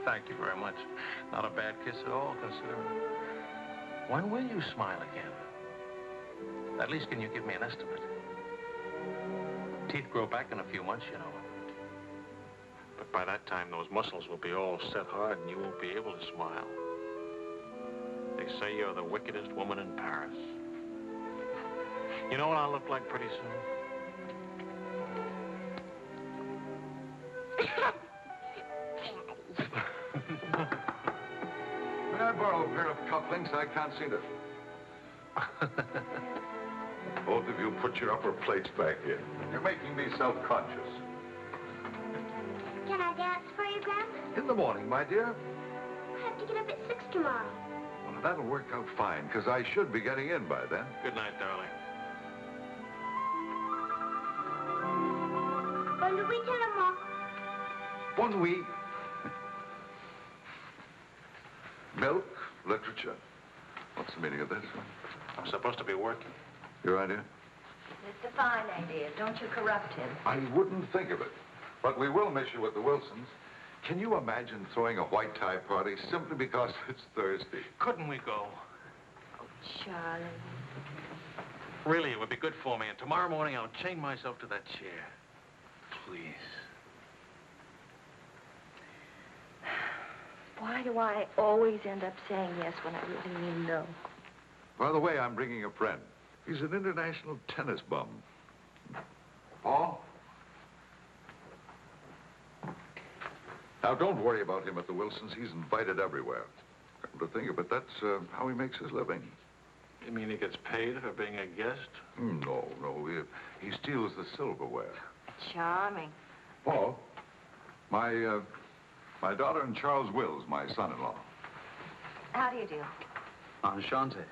Thank you very much. Not a bad kiss at all, considering. When will you smile again? At least can you give me an estimate? Teeth grow back in a few months, you know. But by that time, those muscles will be all set hard and you won't be able to smile. They say you're the wickedest woman in Paris. You know what I'll look like pretty soon? May I borrow a pair of cufflinks? I can't see them. Both of you put your upper plates back in. You're making me self-conscious. Can I dance for you, Grandpa? In the morning, my dear. I have to get up at 6 tomorrow. Well, that'll work out fine, because I should be getting in by then. Good night, darling. Bonne nuit, maman. Bonne nuit. Milk, literature. What's the meaning of this? I'm supposed to be working. Your idea? It's a fine idea. Don't you corrupt him. I wouldn't think of it. But we will miss you at the Wilsons. Can you imagine throwing a white tie party simply because it's Thursday? Couldn't we go? Oh, Charlie. Really, it would be good for me. And tomorrow morning, I'll chain myself to that chair. Please. Why do I always end up saying yes when I really mean no? By the way, I'm bringing a friend. He's an international tennis bum. Paul? Now, don't worry about him at the Wilsons. He's invited everywhere. Come to think of it, that's how he makes his living. You mean he gets paid for being a guest? No. He steals the silverware. Charming. Paul, my daughter and Charles Wills, my son-in-law. How do you do? Enchanté.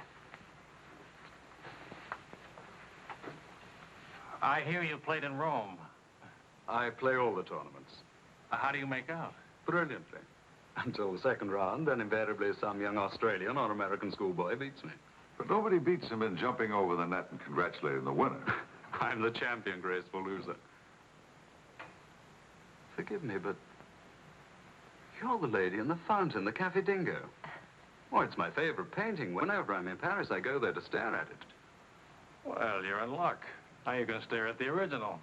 I hear you played in Rome. I play all the tournaments. How do you make out? Brilliantly. Until the second round, then invariably some young Australian or American schoolboy beats me. But nobody beats him in jumping over the net and congratulating the winner. I'm the champion graceful loser. Forgive me, but you're the lady in the fountain, the Café Dingo. Oh, it's my favorite painting. Whenever I'm in Paris, I go there to stare at it. Well, you're in luck. Now you can stare at the original.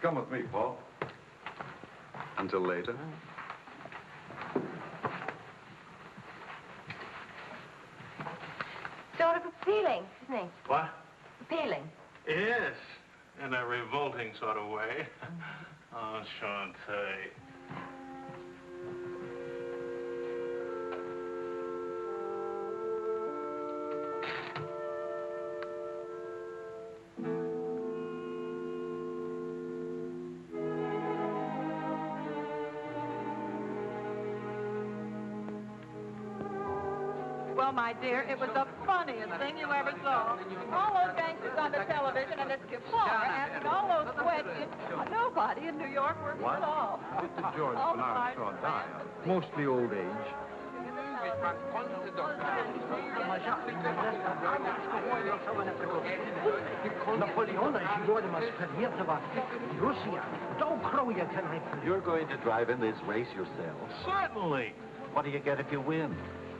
Come with me, Paul. Until later. Sort of appealing, isn't he? What? Appealing. Yes, in a revolting sort of way. Enchanté. Well, my dear, it was the funniest thing you ever saw. All those gangsters on the television and this Kefar asking all those questions. Nobody in New York works at all. Mr. George All Bernard the Shaw died. Mostly old age. You're going to drive in this race yourself? Certainly. What do you get if you win?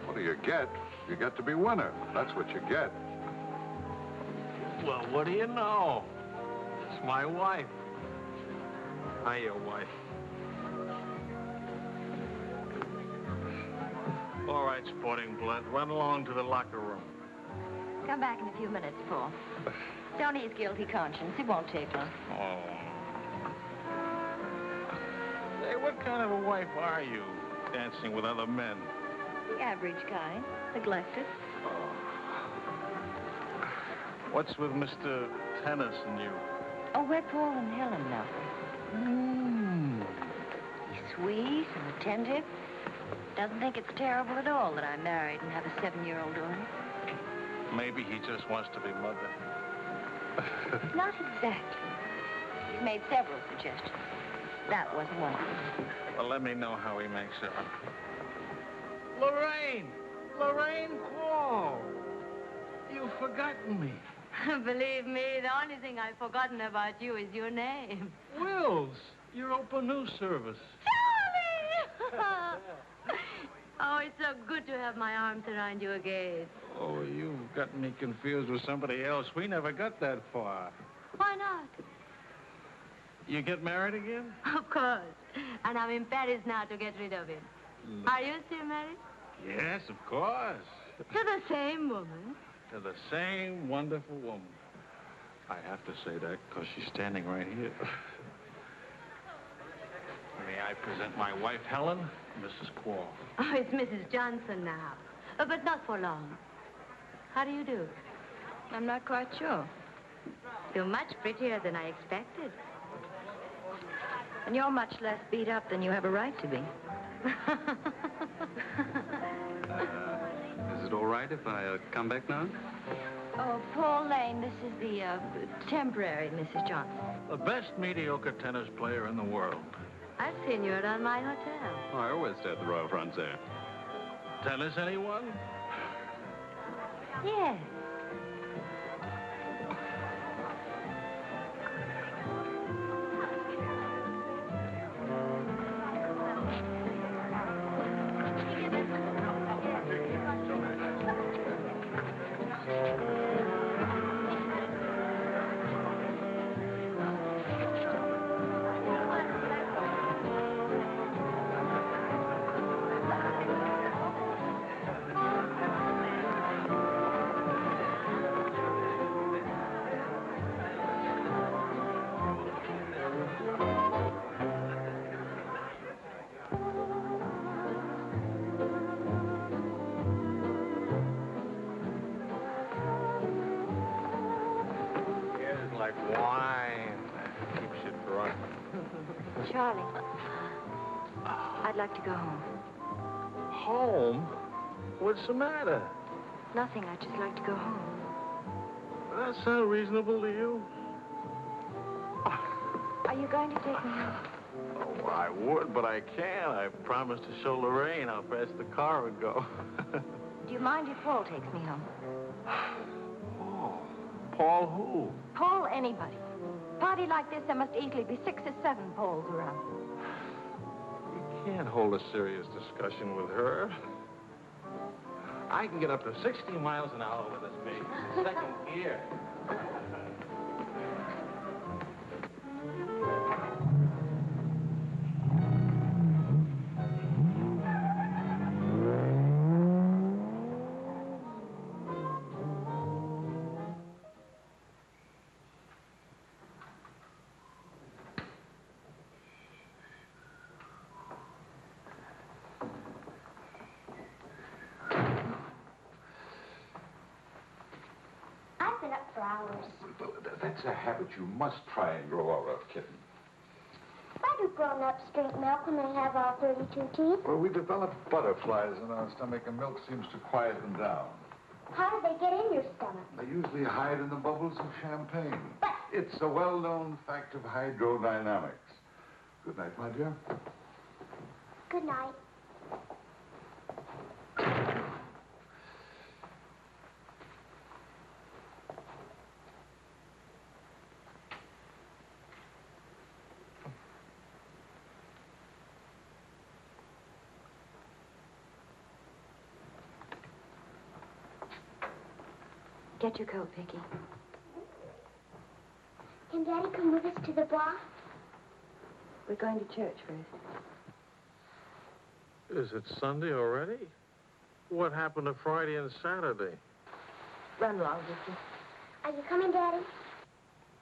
What do you get? You get to be winner. That's what you get. Well, what do you know? It's my wife. Hi, your wife. All right, sporting blood, run along to the locker room. Come back in a few minutes, Paul. Don't ease guilty conscience. It won't take long. Oh. Say, what kind of a wife are you, dancing with other men? The average kind. Neglected. Oh. What's with Mr. Tennis and you? Oh, we're Paul and Helen now. He's sweet and attentive. Doesn't think it's terrible at all that I'm married and have a 7-year-old daughter. Maybe he just wants to be mother. Not exactly. He's made several suggestions. That wasn't one of them. Well, let me know how he makes it. Lorraine! Lorraine Quall! You've forgotten me. Believe me, the only thing I've forgotten about you is your name. Wills, your open news service. Charlie! Oh, it's so good to have my arms around you again. Oh, you've gotten me confused with somebody else. We never got that far. Why not? You get married again? Of course. And I'm in Paris now to get rid of him. Are you still married? Yes, of course. To the same woman. To the same wonderful woman. I have to say that because she's standing right here. May I present my wife, Helen, Mrs. Quall. Oh, it's Mrs. Johnson now. But not for long. How do you do? I'm not quite sure. You're much prettier than I expected. And you're much less beat up than you have a right to be. Is it all right if I come back now? Oh, Paul Lane, this is the temporary Mrs. Johnson. The best mediocre tennis player in the world. I've seen you around my hotel. Oh, I always stay at the Royal Frontier. Tennis, anyone? Yes. Like wine. Keeps you drunk. Charlie, I'd like to go home. Home? What's the matter? Nothing, I'd just like to go home. Does that sound reasonable to you? Are you going to take me home? Oh, I would, but I can't. I promised to show Lorraine how fast the car would go. Do you mind if Paul takes me home? Paul who? Paul anybody. Party like this, there must easily be 6 or 7 Pauls around. You can't hold a serious discussion with her. I can get up to 60 miles an hour with this baby. Second gear. I've been up for hours. That's a habit you must try and grow out of, kitten. Why do grown-ups drink milk when they have all 32 teeth? Well, we develop butterflies in our stomach, and milk seems to quiet them down. How do they get in your stomach? They usually hide in the bubbles of champagne. It's a well-known fact of hydrodynamics. Good night, my dear. Good night. Get your coat, Vicky. Can Daddy come with us to the bar? We're going to church first. Is it Sunday already? What happened to Friday and Saturday? Run along, Vicky. Are you coming, Daddy?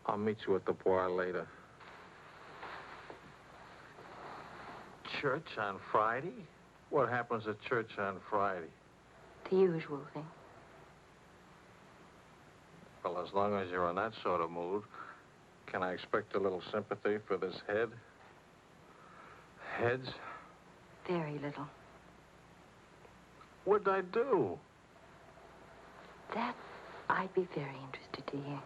I'll meet you at the bar later. Church on Friday? What happens at church on Friday? The usual thing. Well, as long as you're in that sort of mood, can I expect a little sympathy for this head? Heads? Very little. What'd I do? That I'd be very interested to hear.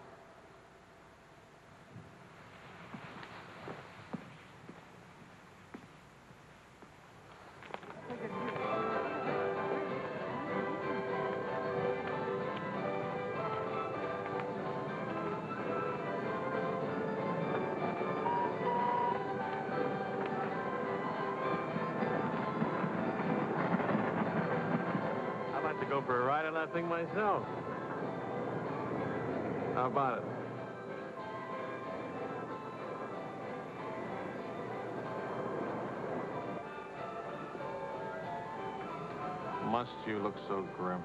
I'd like to go for a ride on that thing myself. How about it? Must you look so grim?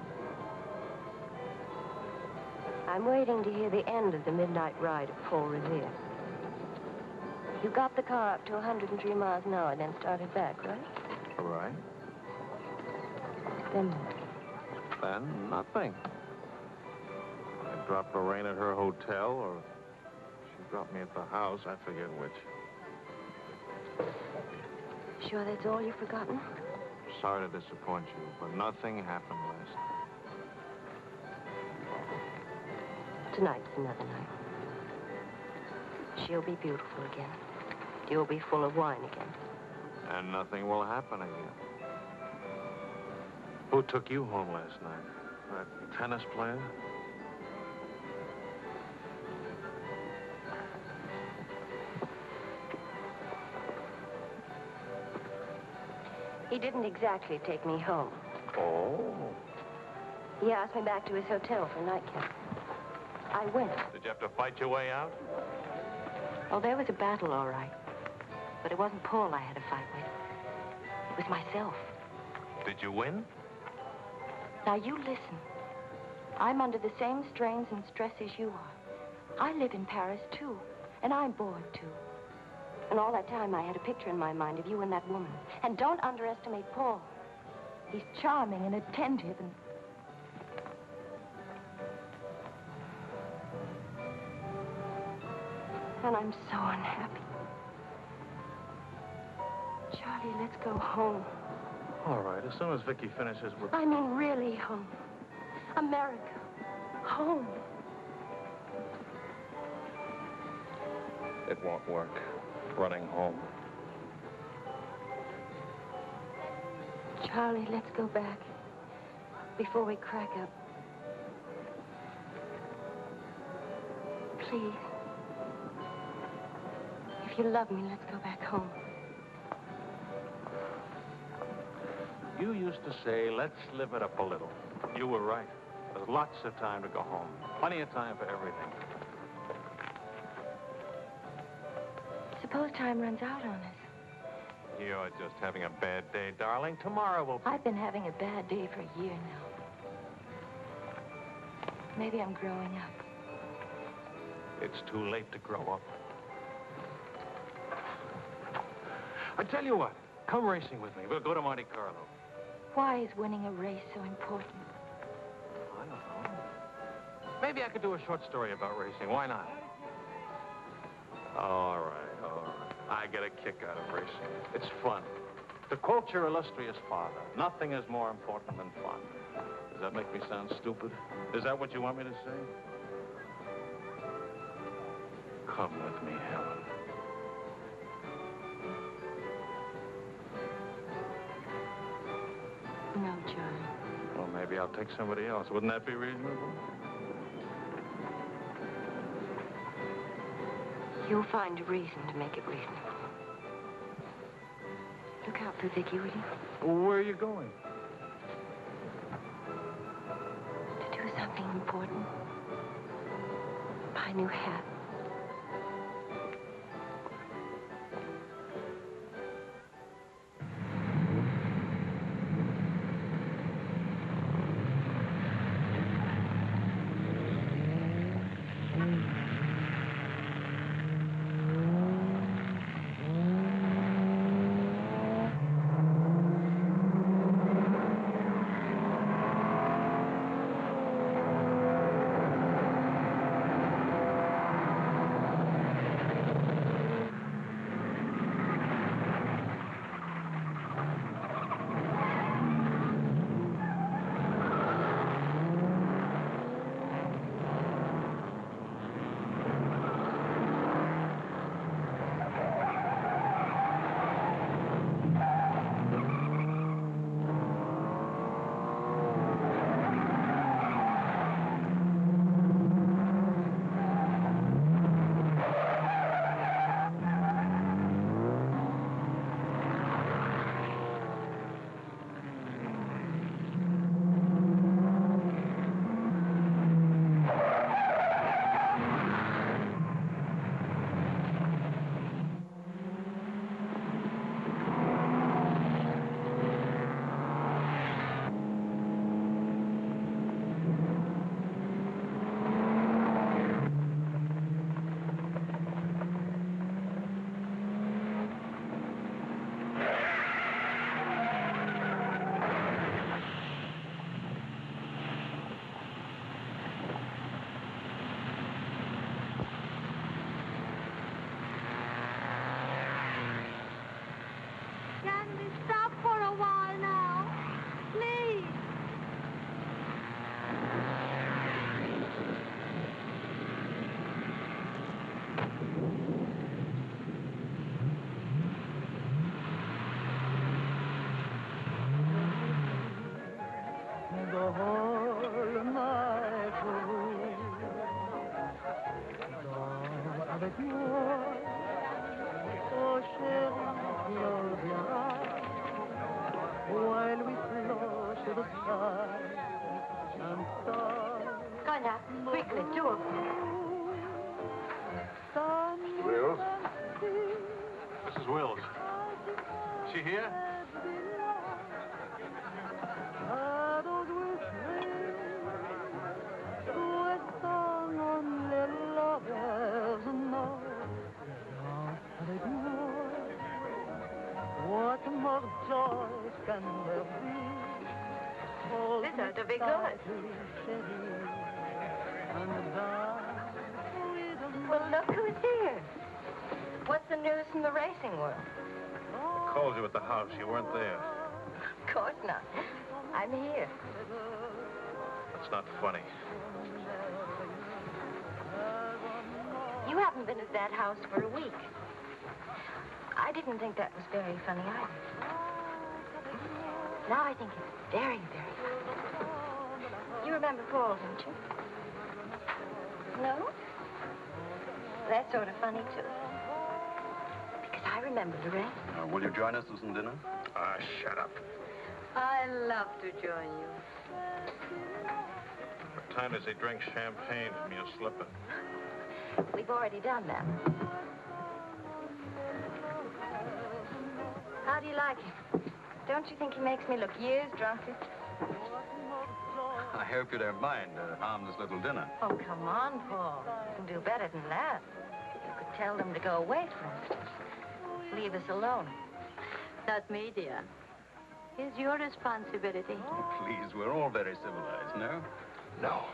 I'm waiting to hear the end of the midnight ride of Paul Revere. You got the car up to 103 miles an hour, then started back, right? All right. Then what? Then nothing. I dropped Lorraine at her hotel, or she dropped me at the house. I forget which. Sure that's all you've forgotten? Sorry to disappoint you, but nothing happened last night. Tonight's another night. She'll be beautiful again. You'll be full of wine again. And nothing will happen again. Who took you home last night? That tennis player? He didn't exactly take me home. Oh. He asked me back to his hotel for a nightcap. I went. Did you have to fight your way out? Oh, there was a battle, all right. But it wasn't Paul I had to fight with. It was myself. Did you win? Now, you listen. I'm under the same strains and stress as you are. I live in Paris, too. And I'm bored, too. And all that time, I had a picture in my mind of you and that woman. And don't underestimate Paul. He's charming and attentive and... And I'm so unhappy. Charlie, let's go home. All right, as soon as Vicky finishes with... I mean, really home. America. Home. It won't work. Running home. Charlie, let's go back. Before we crack up. Please. If you love me, let's go back home. You used to say, let's live it up a little. You were right. There's lots of time to go home. Plenty of time for everything. Suppose time runs out on us. You're just having a bad day, darling. Tomorrow will be... I've been having a bad day for a year now. Maybe I'm growing up. It's too late to grow up. I tell you what, come racing with me. We'll go to Monte Carlo. Why is winning a race so important? I don't know. Maybe I could do a short story about racing. Why not? All right, all right. I get a kick out of racing. It's fun. To quote your illustrious father, nothing is more important than fun. Does that make me sound stupid? Is that what you want me to say? Come with me, Helen. No, Charlie. Well, maybe I'll take somebody else. Wouldn't that be reasonable? You'll find a reason to make it reasonable. Look out for Vicky, will you? Well, where are you going? To do something important. Buy a new hat. she here? What more joy can there be? This ought to be good. Well, look who's here. What's the news from the racing world? I called you at the house. You weren't there. Of course not. I'm here. That's not funny. You haven't been at that house for a week. I didn't think that was very funny either. Now I think it's very, very funny. You remember Paul, don't you? No? That's sort of funny, too. Because I remember Lorraine. Will you join us for some dinner? Ah, shut up. I love to join you. What time does he drink champagne from your slipper? We've already done that. How do you like him? Don't you think he makes me look years drunker? I hope you don't mind a harmless little dinner. Oh, come on, Paul. You can do better than that. You could tell them to go away, for instance. Leave us alone. Not me, dear. It's your responsibility. Oh, please, we're all very civilized, no? No.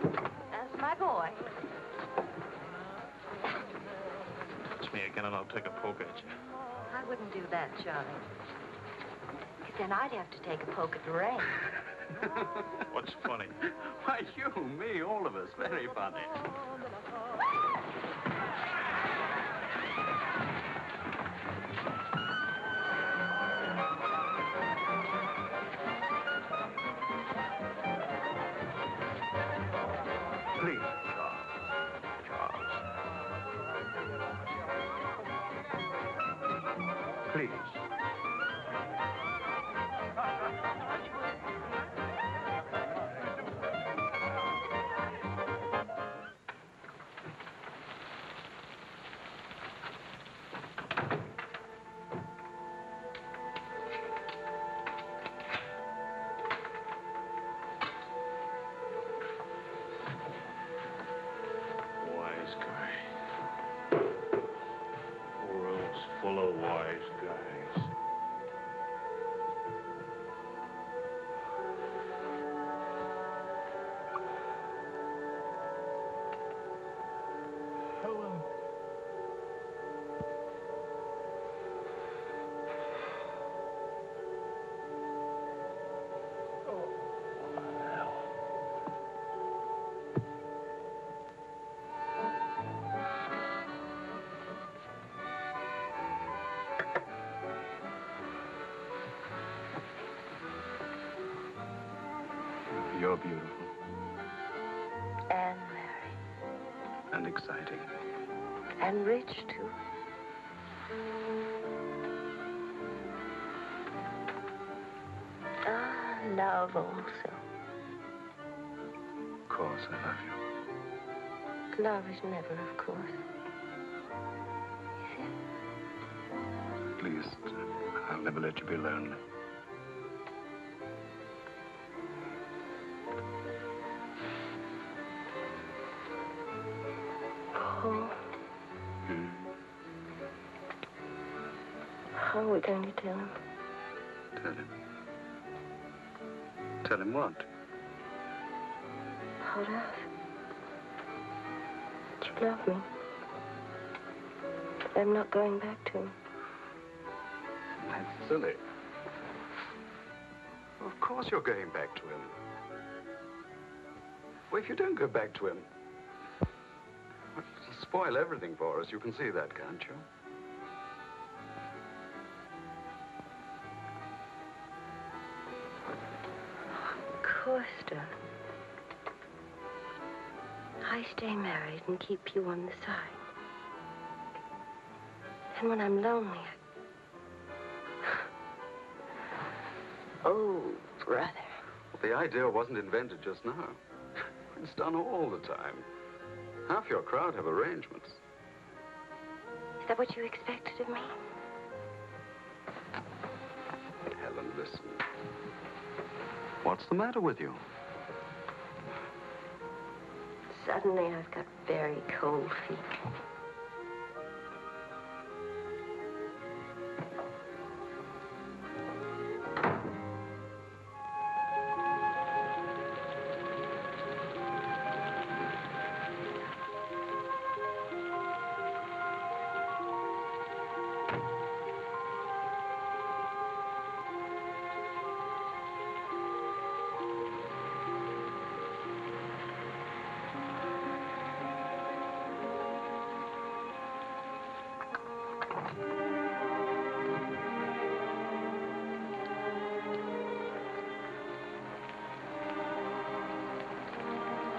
That's my boy. Touch me again and I'll take a poke at you. I wouldn't do that, Charlie. Because then I'd have to take a poke at Lorraine. What's funny? Why, you, me, all of us. Very funny. Please, Charles. Please. Wise guy. World's full of wise guys. You're beautiful. And married. And exciting. And rich, too. Ah, love also. Of course, I love you. Love is never, of course. Is it? At least, I'll never let you be lonely. Paul. How are we going to tell him? Tell him. Tell him what? About us. That you love me. I'm not going back to him. That's silly. Of course you're going back to him. Well, if you don't go back to him, it'll spoil everything for us. You can see that, can't you? Of course, darling. I stay married and keep you on the side. And when I'm lonely, Oh, brother. Well, the idea wasn't invented just now. It's done all the time. Half your crowd have arrangements. Is that what you expected of me? Paris. What's the matter with you? Suddenly, I've got very cold feet.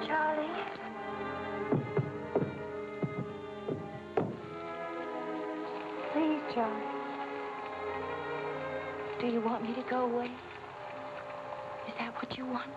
Charlie? Please, Charlie. Do you want me to go away? Is that what you want?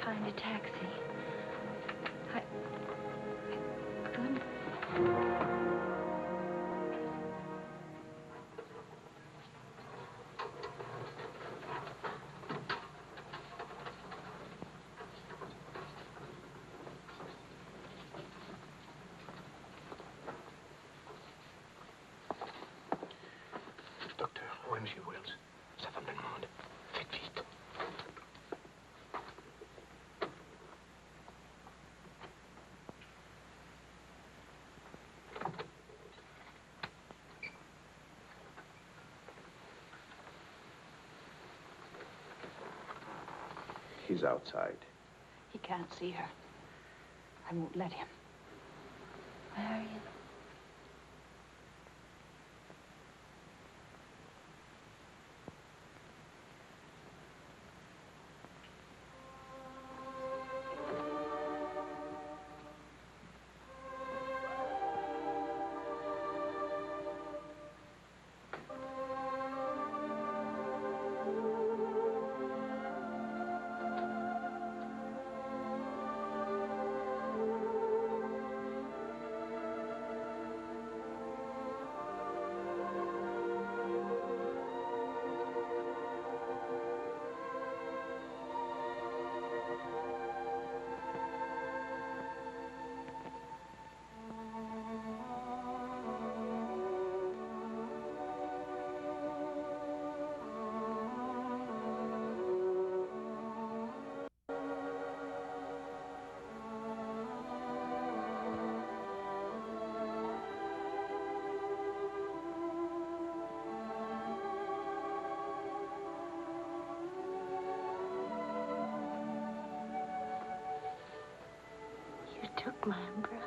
Find a taxi. I couldn't. Docteur, OMG Wells, sa femme me demande. Faites vite. He's outside. He can't see her. I won't let him. Marion. You took my umbrella.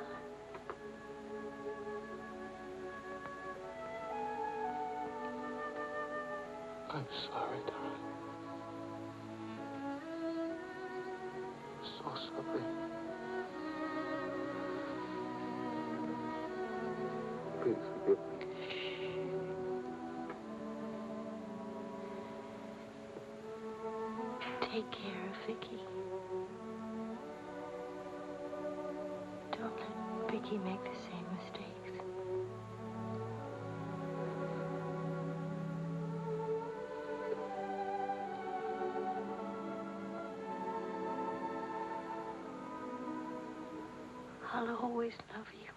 I'm sorry, darling. So sorry. Please forgive me. Take care of Vicky. Don't let Vicky make the same mistakes. I'll always love you.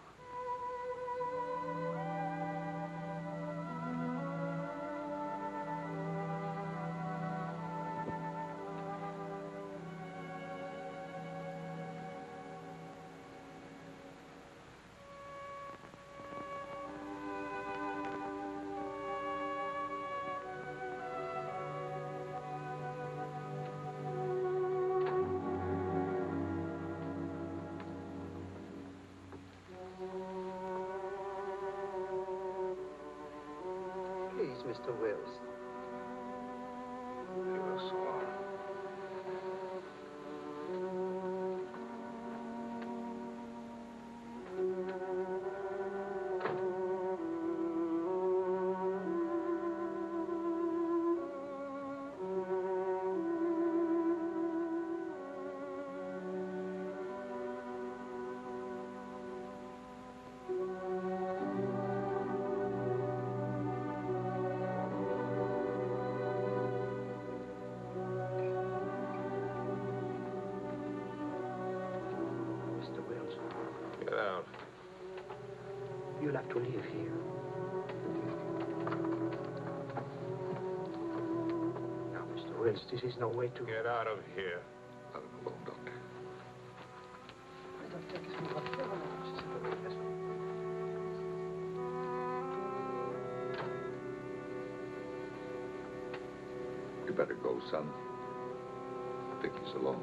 Mr. Wills. You were sworn. Get out. You'll have to leave here. Now, Mr. Wills, this is no way to... Get out of here. Let him alone, Doctor. You better go, son. Vicky's alone.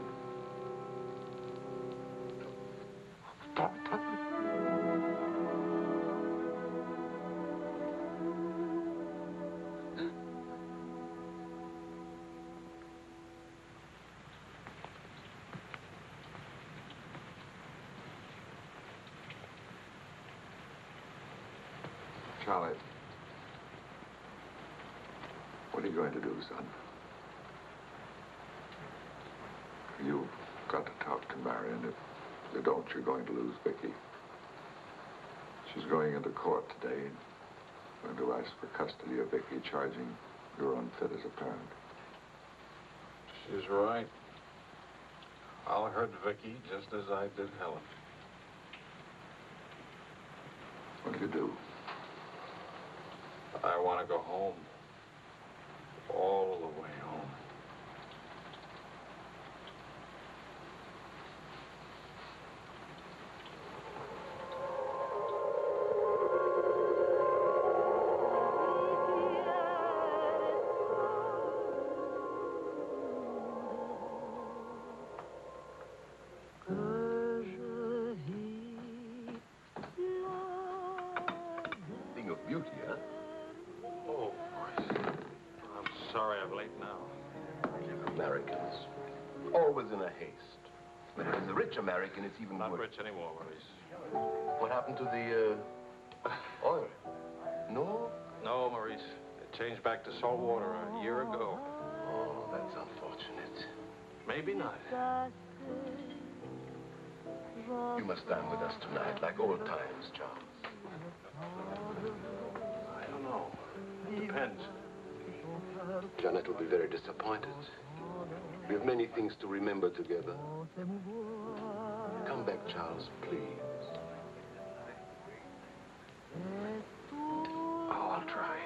Charlie, what are you going to do, son? You've got to talk to Marion. If you don't, you're going to lose Vicky. She's going into court today and going to ask for custody of Vicky, charging you're unfit as a parent. She's right. I'll hurt Vicky just as I did Helen. What do you do? I want to go home. All the way home. Thing of beauty, huh? Oh, I'm sorry I'm late now. Americans. Always in a haste. But as a rich American, it's even Not worse. rich anymore, Maurice. What happened to the, oil? No? No, Maurice. It changed back to salt water a year ago. Oh, that's unfortunate. Maybe not. You must dine with us tonight, like old times, Charles. I don't know. Depends. Janet will be very disappointed. We have many things to remember together. Come back, Charles, please. Oh, I'll try.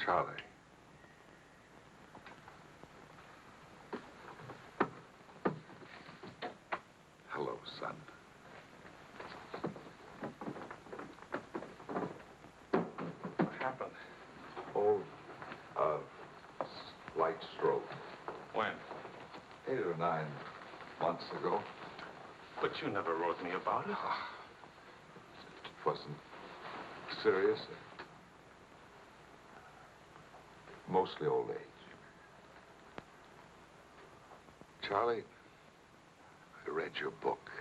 Charlie. Hello, son. What happened? Oh, slight stroke. When? 8 or 9 months ago. But you never wrote me about it. It wasn't serious. Mostly old age. Charlie, I read your book.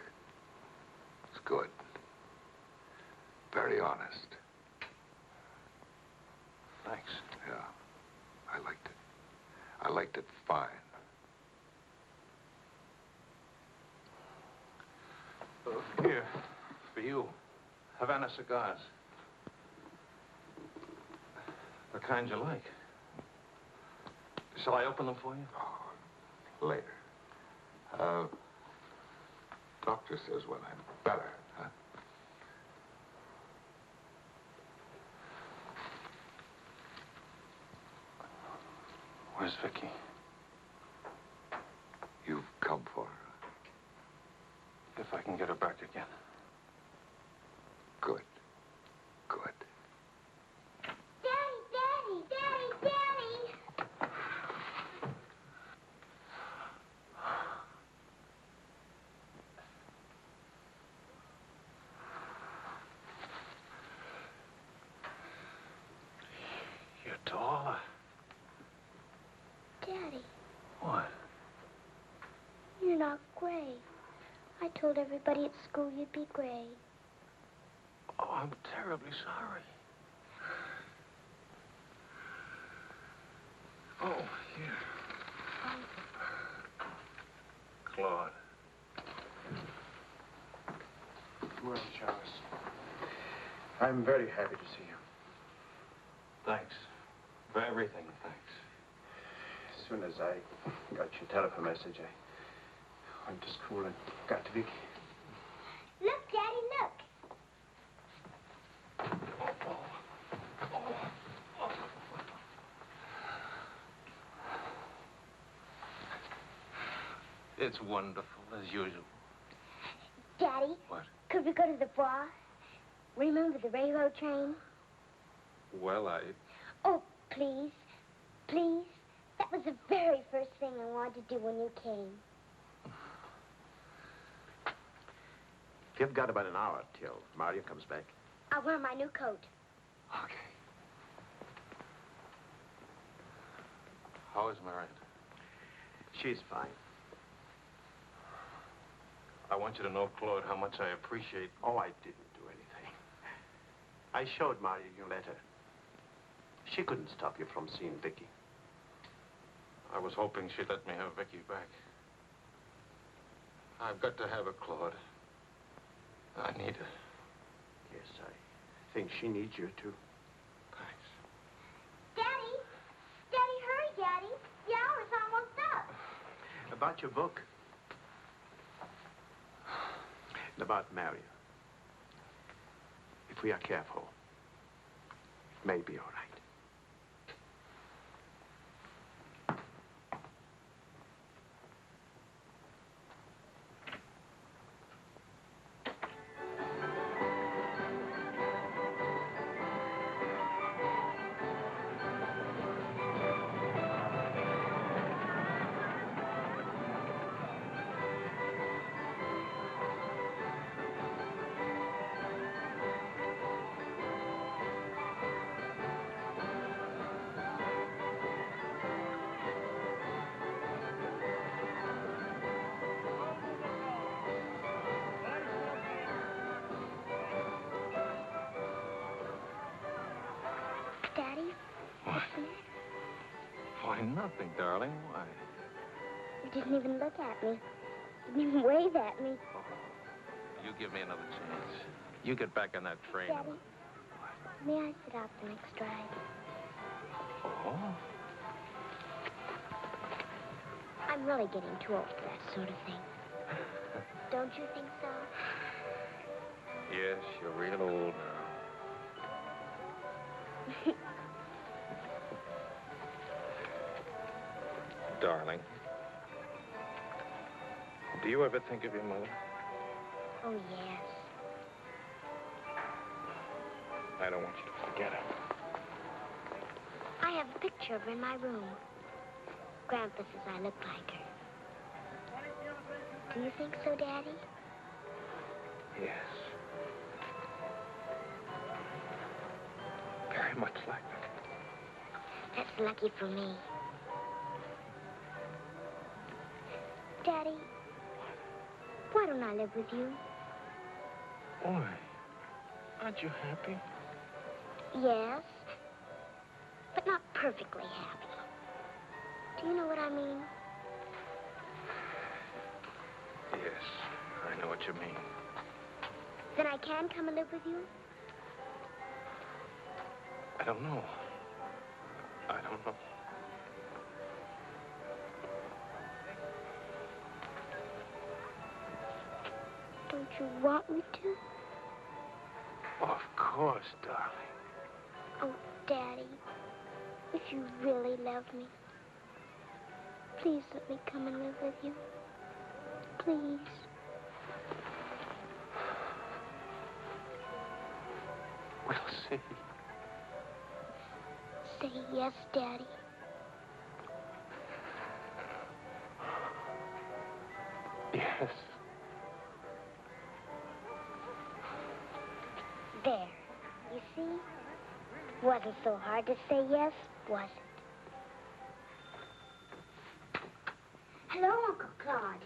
It's good. Very honest. Thanks. Yeah, I liked it. I liked it fine. Here, for you. Havana cigars. The kind you like. Shall I open them for you? Oh, later. Doctor says when I'm better, huh? Where's Vicky? You've come for her. If I can get her back again. Good. Good. Daddy, Daddy, Daddy, Daddy! You're taller. Daddy, What? you're not gray. I told everybody at school you'd be gray. Oh, I'm terribly sorry. Oh, here. Claude. Well, Charles, I'm very happy to see you. Thanks. For everything, thanks. As soon as I got your telephone message, I went to school and got to Vicky. Look, Daddy, look. It's wonderful, as usual. Daddy? What? Could we go to the bar? Remember the railroad train? Well, Oh, please. Please. That was the very first thing I wanted to do when you came. You've got about an hour till Marion comes back. I'll wear my new coat. Okay. How is Marion? She's fine. I want you to know, Claude, how much I appreciate... Oh, I didn't do anything. I showed Marion your letter. She couldn't stop you from seeing Vicky. I was hoping she'd let me have Vicky back. I've got to have her, Claude. I need her. Yes, I think she needs you, too. Thanks. Daddy! Daddy, hurry, Daddy. The hour's almost up. About your book. About Marion. If we are careful, it may be all right. Daddy? What? Why, nothing, darling. Why? You didn't even look at me. You didn't even wave at me. You give me another chance. You get back on that train. Daddy, may I sit out the next ride? Oh? I'm really getting too old for that sort of thing. Don't you think so? Yes, you're real old now. Darling, do you ever think of your mother? Oh, yes. I don't want you to forget her. I have a picture of her in my room. Grandpa says I look like her. Do you think so, Daddy? Yes. Very much like her. That's lucky for me. Daddy, why don't I live with you? Why? Aren't you happy? Yes, but not perfectly happy. Do you know what I mean? Yes, I know what you mean. Then I can come and live with you? I don't know. I don't know. Don't you want me to? Of course, darling. Oh, Daddy, if you really love me, Please let me come and live with you. Please. We'll see. Say yes, Daddy. Yes. There. You see? Wasn't so hard to say yes, was it? Hello, Uncle Claude.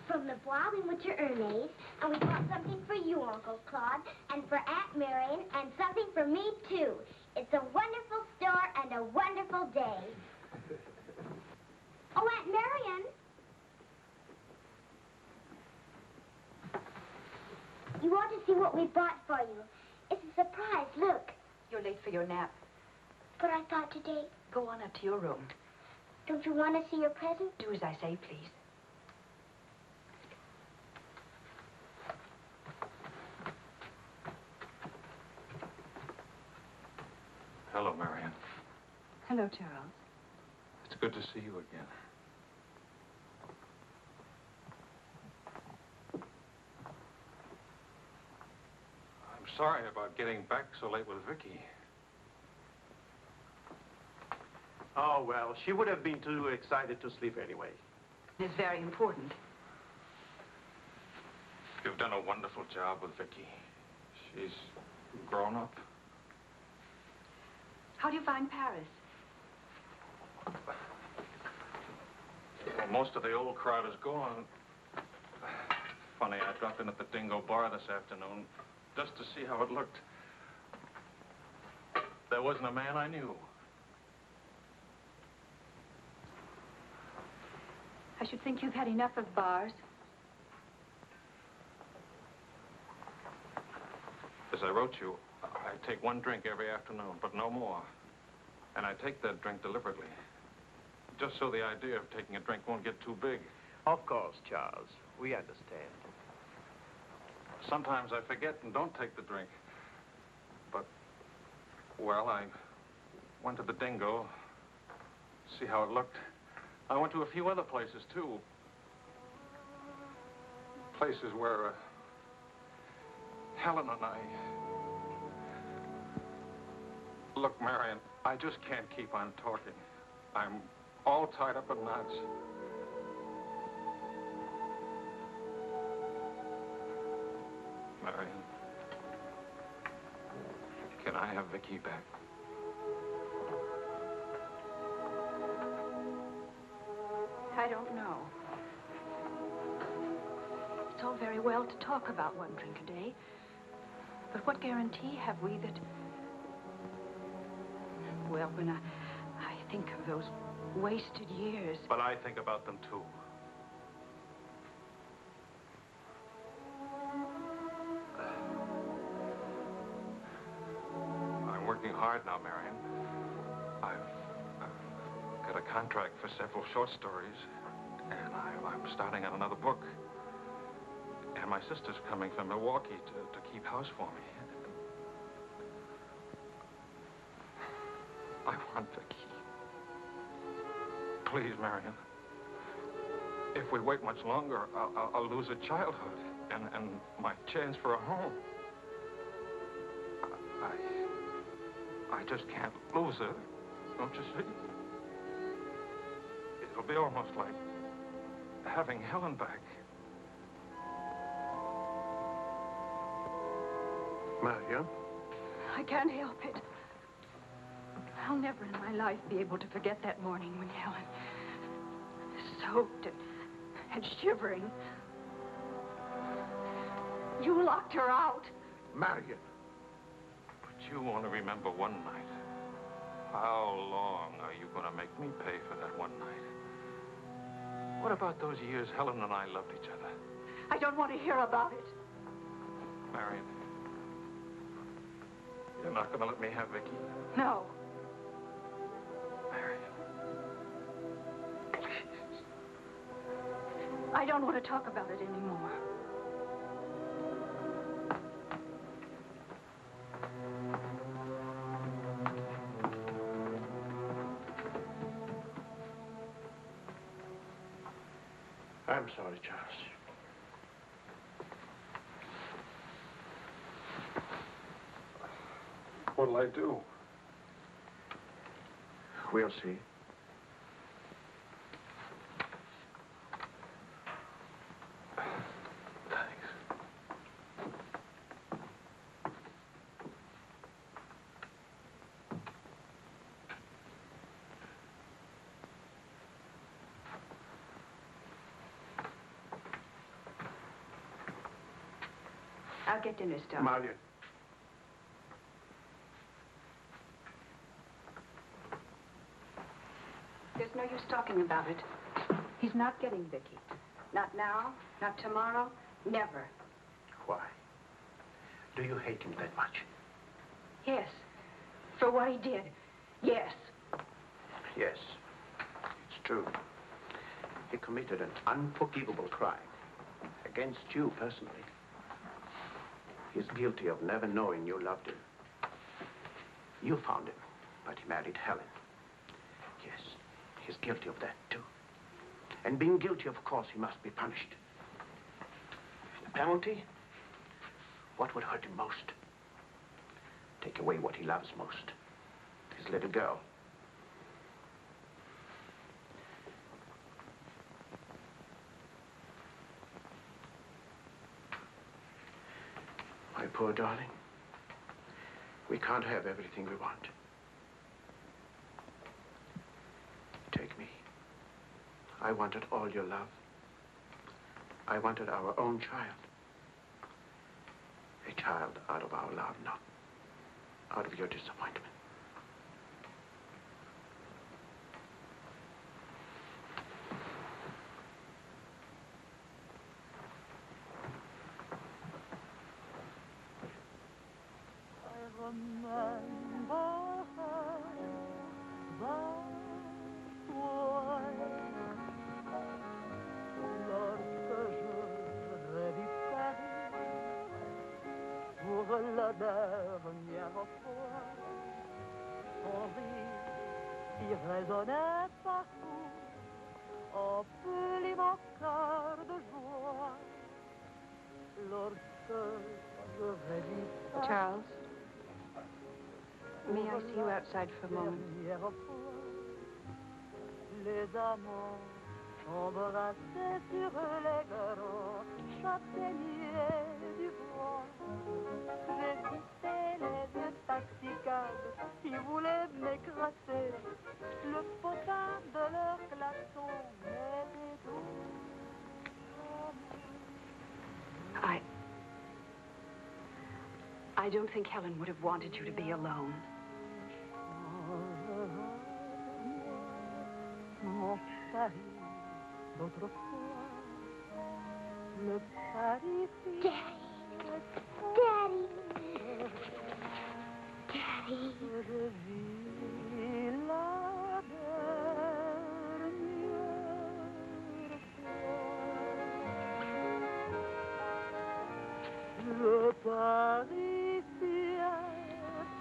From the Bois, we went to Ernest, and we bought something for you, Uncle Claude, and for Aunt Marion, and something for me, too. It's a wonderful store and a wonderful day. Oh, Aunt Marion! You ought to see what we bought for you. It's a surprise, look. You're late for your nap. But I thought today... Go on up to your room. Don't you want to see your present? Do as I say, please. Hello, Marion. Hello, Charles. It's good to see you again. I'm sorry about getting back so late with Vicky. Oh, well, she would have been too excited to sleep anyway. It's very important. You've done a wonderful job with Vicky. She's grown up. How do you find Paris? Well, most of the old crowd is gone. Funny, I dropped in at the Dingo Bar this afternoon just to see how it looked. There wasn't a man I knew. I should think you've had enough of bars. As I wrote you, I take one drink every afternoon, but no more. And I take that drink deliberately, just so the idea of taking a drink won't get too big. Of course, Charles. We understand. Sometimes I forget and don't take the drink. But, well, I went to the Dingo, see how it looked. I went to a few other places, too. Places where Helen and I... Look, Marion, I just can't keep on talking. I'm all tied up in knots. Marion, can I have Vicky back? I don't know. It's all very well to talk about one drink a day, but what guarantee have we that... Well, when I think of those wasted years... But I think about them, too. I'm working hard now, Marion. I've got a contract for several short stories, and I'm starting on another book. And my sister's coming from Milwaukee to keep house for me. I want Vicky. Please, Marion. If we wait much longer, I'll lose a childhood and my chance for a home. I just can't lose her, don't you see? It'll be almost like having Helen back. Marion? I can't help it. I'll never in my life be able to forget that morning when Helen, soaked and shivering, you locked her out. Marion. But you only remember one night. How long are you going to make me pay for that one night? What about those years Helen and I loved each other? I don't want to hear about it. Marion, you're not going to let me have Vicky? No. Marion. I don't want to talk about it anymore. I'm sorry, Charles. What'll I do? We'll see. I'll get dinner started. Marion. There's no use talking about it. He's not getting Vicky. Not now, not tomorrow, never. Why? Do you hate him that much? Yes. For what he did. Yes. Yes. It's true. He committed an unforgivable crime against you personally. He's guilty of never knowing you loved him. You found him, but he married Helen. Yes, he's guilty of that, too. And being guilty, of course, he must be punished. And the penalty? What would hurt him most? Take away what he loves most. His little girl. My poor darling, we can't have everything we want. Take me. I wanted all your love. I wanted our own child. A child out of our love, not out of your disappointment. La dernière fois, son rire qui résonnait partout emplit mon cœur de joie. Lorsque je revis Charles, may I see you outside for a moment? Les amants embrassés sur les grands châtaigniers du bois. J'ai fixé les yeux taxicables qui voulaient m'écraser. Le potin de leur klaxon m'aidait doucement. I don't think Helen would have wanted you to be alone. Mon Paris d'autrefois, le Paris. Daddy. Daddy. Je vis la dernière fois. Le Parisien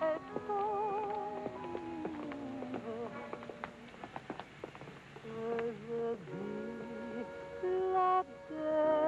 est tombé. Je vis la dernière